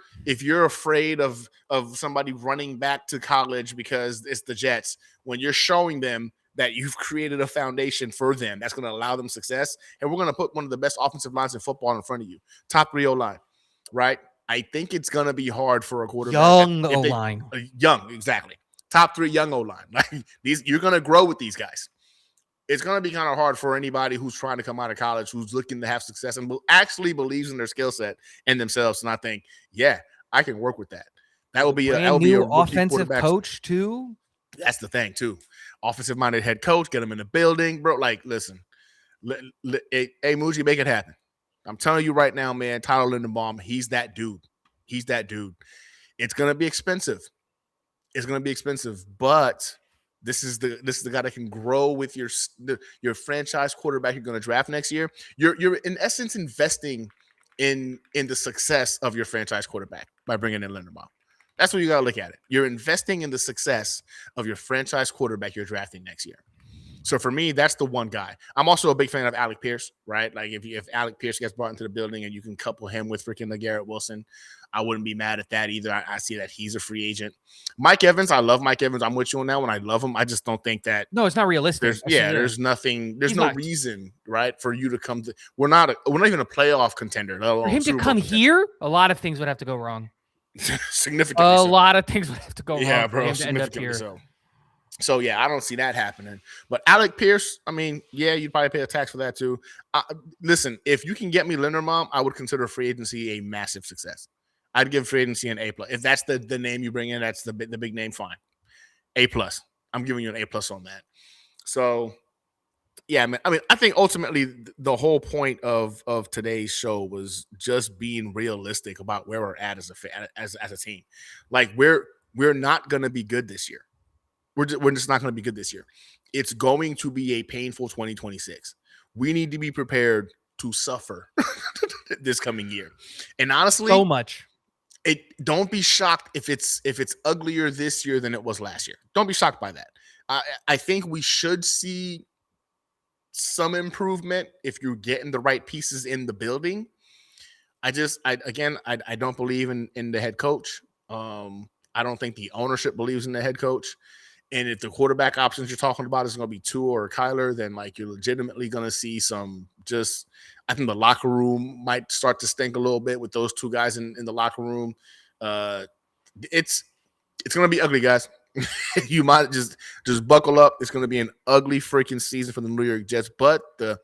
afraid of somebody running back to college because it's the Jets, when you're showing them that you've created a foundation for them that's going to allow them success, and we're going to put one of the best offensive lines in football in front of you, top 3 O-line, right? I think it's going to be hard for a quarterback. Young O-line. Young, exactly. Top 3 young O-line. Like you're going to grow with these guys. It's going to be kind of hard for anybody who's trying to come out of college, who's looking to have success and actually believes in their skill set and themselves. And I think, yeah, I can work with that. That will be a offensive coach too. That's the thing too. Offensive minded head coach, get him in the building, bro. Like, listen, hey, Muji, make it happen. I'm telling you right now, man, Tyler Linderbaum, he's that dude. He's that dude. It's going to be expensive. It's going to be expensive, but this is the guy that can grow with your franchise quarterback you're going to draft next year. You're in essence investing in the success of your franchise quarterback by bringing in Linderbaum. That's what you got to look at it. You're investing in the success of your franchise quarterback you're drafting next year. So for me, that's the one guy. I'm also a big fan of Alec Pierce, right? Like if Alec Pierce gets brought into the building and you can couple him with freaking Garrett Wilson, I wouldn't be mad at that either. I see that he's a free agent. Mike Evans, I love Mike Evans. I'm with you on that one. I love him. I just don't think that. No, it's not realistic. There's nothing. There's no reason, right, for you to come to. We're not even a playoff contender. For him to come here, a lot of things would have to go wrong. Significantly. A lot of things would have to go wrong. Yeah, bro. Significantly so. Yeah, I don't see that happening. But Alec Pierce, I mean, yeah, you'd probably pay a tax for that too. Listen, if you can get me Linderbaum, I would consider free agency a massive success. I'd give free agency an A+. If that's the name you bring in, that's the big name, fine. A+. I'm giving you an A+ on that. So, yeah, man. I mean, I think ultimately the whole point of today's show was just being realistic about where we're at as a team. Like we're not going to be good this year. We're just not going to be good this year. It's going to be a painful 2026. We need to be prepared to suffer this coming year. And honestly, so much. Don't be shocked if it's uglier this year than it was last year. Don't be shocked by that. I think we should see some improvement if you're getting the right pieces in the building. I don't believe in the head coach. I don't think the ownership believes in the head coach. And if the quarterback options you're talking about is going to be Tua or Kyler, then like you're legitimately going to see some just. I think the locker room might start to stink a little bit with those two guys in the locker room. It's going to be ugly, guys. You might just buckle up. It's going to be an ugly freaking season for the New York Jets. But the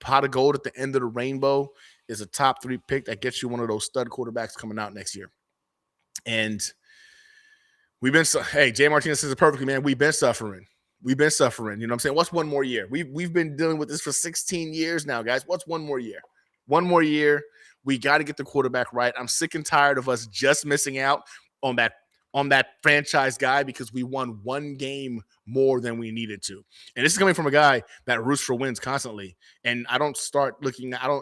pot of gold at the end of the rainbow is a top 3 pick that gets you one of those stud quarterbacks coming out next year. And Jay Martinez says it perfectly, man. We've been suffering. You know what I'm saying? What's one more year? We've been dealing with this for 16 years now, guys. What's one more year? One more year. We got to get the quarterback right. I'm sick and tired of us just missing out on that franchise guy because we won one game more than we needed to. And this is coming from a guy that roots for wins constantly. And I don't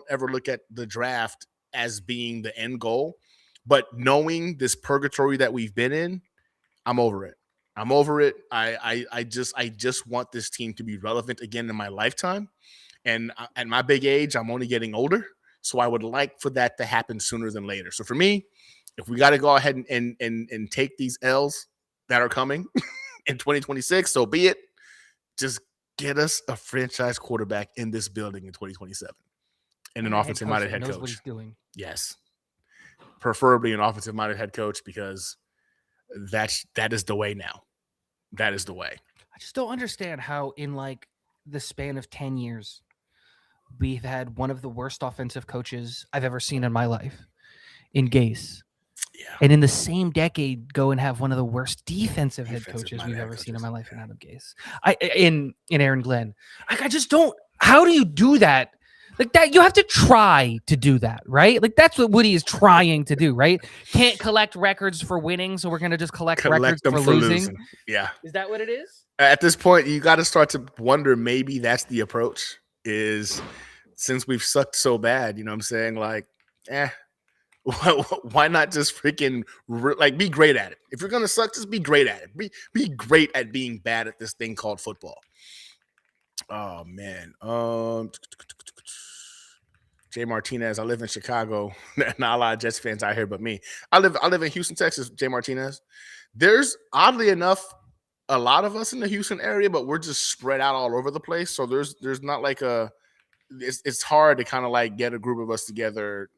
ever look at the draft as being the end goal. But knowing this purgatory that we've been in, I'm over it. I just want this team to be relevant again in my lifetime. And at my big age, I'm only getting older. So I would like for that to happen sooner than later. So for me, if we got to go ahead and take these L's, that are coming in 2026. So be it. Just get us a franchise quarterback in this building in 2027 and an offensive-minded head knows what coach. he's doing. Yes. Preferably an offensive-minded head coach because that is the way now. That is the way. I just don't understand how in like the span of 10 years, we've had one of the worst offensive coaches I've ever seen in my life in Gase. Yeah. And in the same decade, go and have one of the worst defensive head coaches we've ever seen in my life in Adam Gase. In Aaron Glenn. Like, I just don't. How do you do that? Like that, you have to try to do that, right? Like that's what Woody is trying to do, right? Can't collect records for winning, so we're gonna just collect records them for losing. Yeah. Is that what it is? At this point, you got to start to wonder. Maybe that's the approach. Is since we've sucked so bad, you know what I'm saying? Like, why not just freaking like be great at it? If you're gonna suck, just be great at it. Be great at being bad at this thing called football. Oh man. Jay Martinez, I live in Chicago. Not a lot of Jets fans out here, but me. I live in Houston, Texas. Jay Martinez. There's oddly enough a lot of us in the Houston area, but we're just spread out all over the place. So there's not like it's hard to kind of like get a group of us together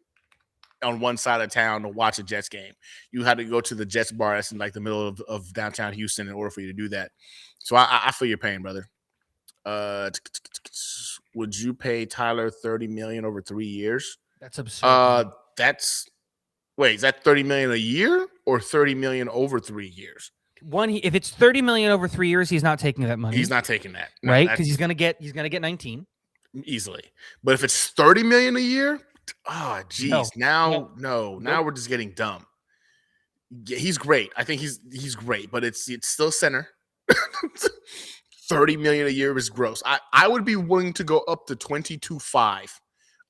on one side of town to watch a Jets game. You had to go to the Jets bar that's in like the middle of downtown Houston in order for you to do that. So I feel your pain, brother. Would you pay Tyler $30 million over 3 years? That's absurd. Is that $30 million a year or $30 million over 3 years? If it's $30 million over 3 years, he's not taking that money. He's not taking that, no, right? Because he's gonna get 19 easily. But if it's $30 million a year, geez, now we're just getting dumb. Yeah, he's great. I think he's great, but it's still center. $30 million a year is gross. I would be willing to go up to 22.5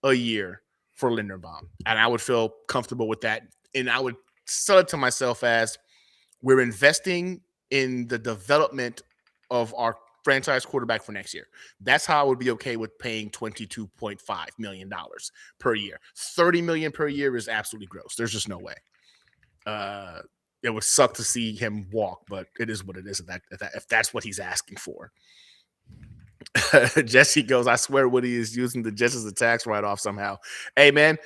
a year for Linderbaum, and I would feel comfortable with that. And I would sell it to myself as we're investing in the development of our franchise quarterback for next year. That's how I would be okay with paying $22.5 million per year. $30 million per year is absolutely gross. There's just no way. It would suck to see him walk, but it is what it is. If that's what he's asking for. Jesse goes, I swear Woody is using the Jets as a tax write-off somehow. Hey, man,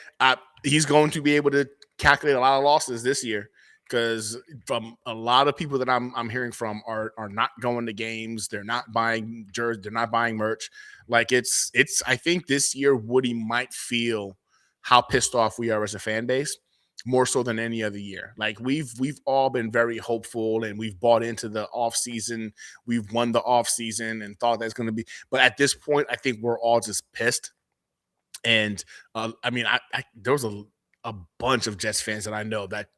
he's going to be able to calculate a lot of losses this year because from a lot of people that I'm hearing from are not going to games. They're not buying jerseys. They're not buying merch. Like it's. I think this year Woody might feel how pissed off we are as a fan base. More so than any other year. Like we've all been very hopeful and we've bought into the offseason. We've won the offseason and thought that's going to be. But at this point, I think we're all just pissed. And there was a bunch of Jets fans that I know that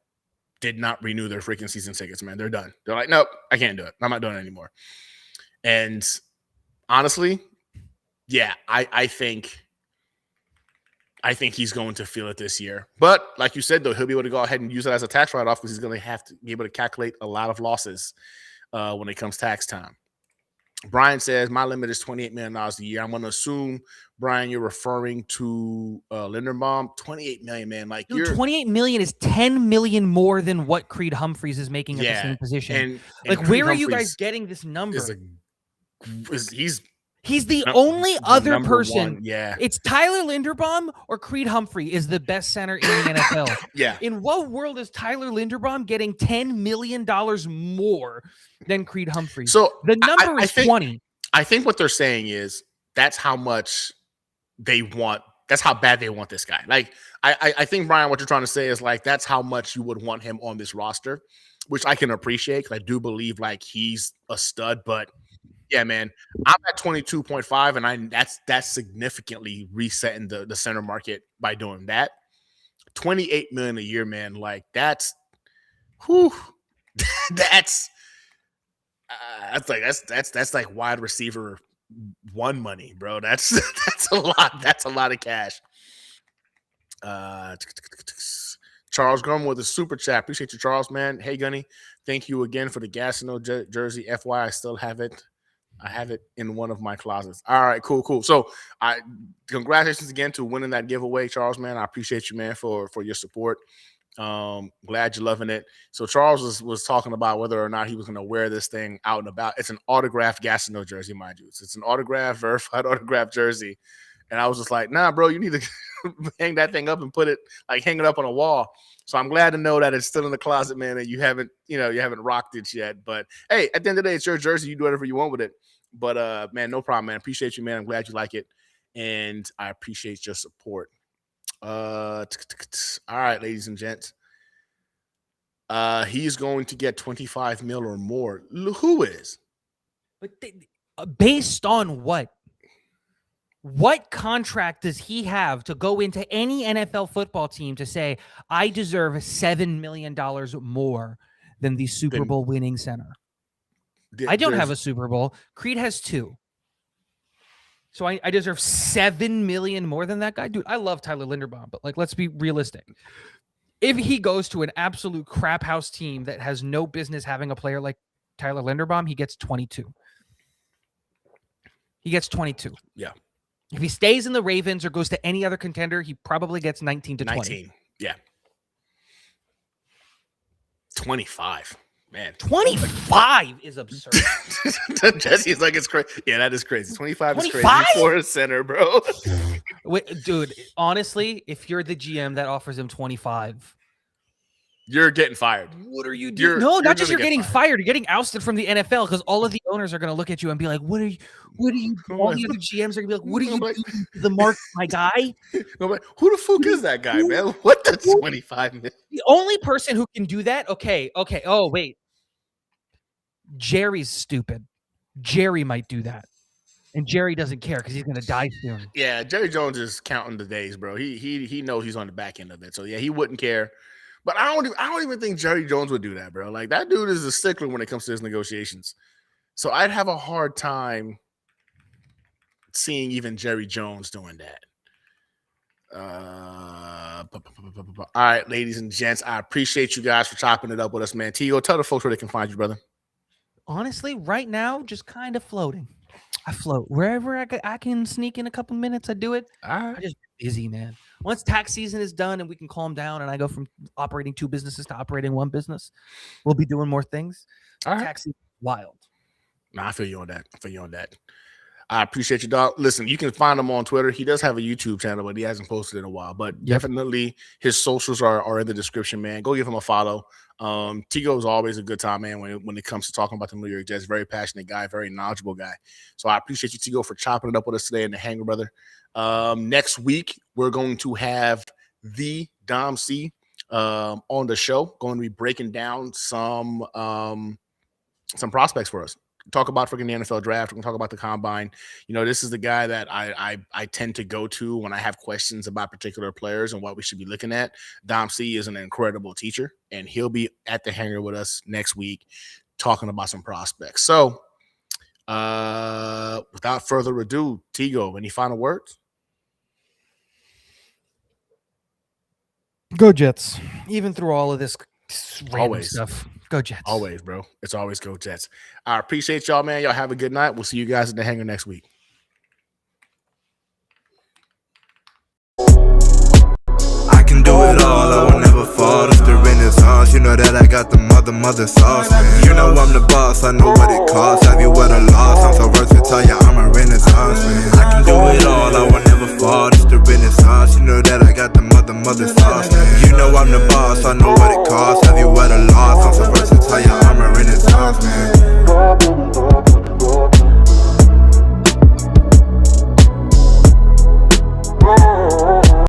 did not renew their freaking season tickets, man. They're done. They're like, nope, I can't do it. I'm not doing it anymore. And honestly, yeah, I think he's going to feel it this year. But like you said, though, he'll be able to go ahead and use it as a tax write-off because he's going to have to be able to calculate a lot of losses when it comes tax time. Brian says, my limit is $28 million a year. I'm going to assume, Brian, you're referring to Linderbaum. $28 million, man. Like, dude, $28 million is $10 million more than what Creed Humphreys is making at the same position. And like, where are you guys getting this number? He's the only other person. Yeah. It's Tyler Linderbaum or Creed Humphrey is the best center in the NFL. Yeah. In what world is Tyler Linderbaum getting $10 million more than Creed Humphrey? So the number is 20. I think what they're saying is that's how much they want. That's how bad they want this guy. Like, I think, Brian, what you're trying to say is like, that's how much you would want him on this roster, which I can appreciate because I do believe like he's a stud, but yeah, man, I'm at 22.5, and that's significantly resetting the center market by doing that. $28 million a year, man, like that's like wide receiver one money, bro. That's a lot. That's a lot of cash. Charles Grum with a super chat. Appreciate you, Charles, man. Hey, Gunny, thank you again for the Gastineau jersey. FYI, I still have it. I have it in one of my closets. All right, cool. So congratulations again to winning that giveaway, Charles, man. I appreciate you, man, for your support. Glad you're loving it. So Charles was talking about whether or not he was going to wear this thing out and about. It's an autographed Gastineau jersey, mind you. It's an autographed, verified autographed jersey. And I was just like, nah, bro, you need to hang that thing up and hang it up on a wall. So I'm glad to know that it's still in the closet, man, and you haven't rocked it yet. But hey, at the end of the day, it's your jersey. You do whatever you want with it. But man, no problem, man. Appreciate you, man. I'm glad you like it. And I appreciate your support. All right, ladies and gents. He's going to get 25 mil or more. Who is? But based on what? What contract does he have to go into any NFL football team to say, I deserve $7 million more than the Super Bowl winning center? I don't have a Super Bowl. Creed has 2. So I deserve $7 million more than that guy? Dude, I love Tyler Linderbaum, but let's be realistic. If he goes to an absolute crap house team that has no business having a player like Tyler Linderbaum, he gets 22. He gets 22. Yeah. If he stays in the Ravens or goes to any other contender, he probably gets 19 to 20. 19, yeah. 25, man. 25 is absurd. Jesse's like, it's crazy. Yeah, that is crazy. 25 is crazy for a center, bro. Wait, dude, honestly, if you're the GM that offers him 25, you're getting fired. What are you doing? No, not just you're getting fired. You're getting ousted from the NFL because all of the owners are going to look at you and be like, what are you all the other GMs are going to be like, what are you doing to the mark, my guy? Who the fuck is that guy, man? What the 25 million? The only person who can do that, okay. Oh, wait. Jerry's stupid. Jerry might do that. And Jerry doesn't care because he's going to die soon. Yeah, Jerry Jones is counting the days, bro. He knows he's on the back end of it. So, yeah, he wouldn't care. But I don't even think Jerry Jones would do that, bro. Like, that dude is a stickler when it comes to his negotiations. So I'd have a hard time seeing even Jerry Jones doing that. All right, ladies and gents, I appreciate you guys for chopping it up with us, man. Tigo, tell the folks where they can find you, brother. Honestly, right now, just kind of floating. I float wherever I can sneak in a couple minutes. I do it. I'm just busy, man. Once tax season is done and we can calm down and I go from operating 2 businesses to operating 1 business, we'll be doing more things. All right. Tax season, wild. Nah, I feel you on that. I appreciate you, dog. Listen, you can find him on Twitter. He does have a YouTube channel, but he hasn't posted in a while. But definitely his socials are in the description, man. Go give him a follow. Tigo is always a good time, man, when it comes to talking about the New York Jets. Very passionate guy, very knowledgeable guy. So I appreciate you, Tigo, for chopping it up with us today in the Hangar, brother. Next week, we're going to have the Dom C on the show. Going to be breaking down some prospects for us. Talk about freaking the NFL draft. We're going to talk about the combine. You know, this is the guy that I tend to go to when I have questions about particular players and what we should be looking at. Dom C is an incredible teacher, and he'll be at the Hangar with us next week talking about some prospects. So, without further ado, Tigo, any final words? Go Jets. Even through all of this random stuff. Go Jets. Always, bro. It's always go Jets. I appreciate y'all, man. Y'all have a good night. We'll see you guys at the Hangar next week. I can do it all, I will never fall. It's the Renaissance, you know that I got the mother sauce. You know I'm the boss, I know what it costs. Have you what a loss? I'm so versatile, yeah, I'm a Renaissance man. I can do it all,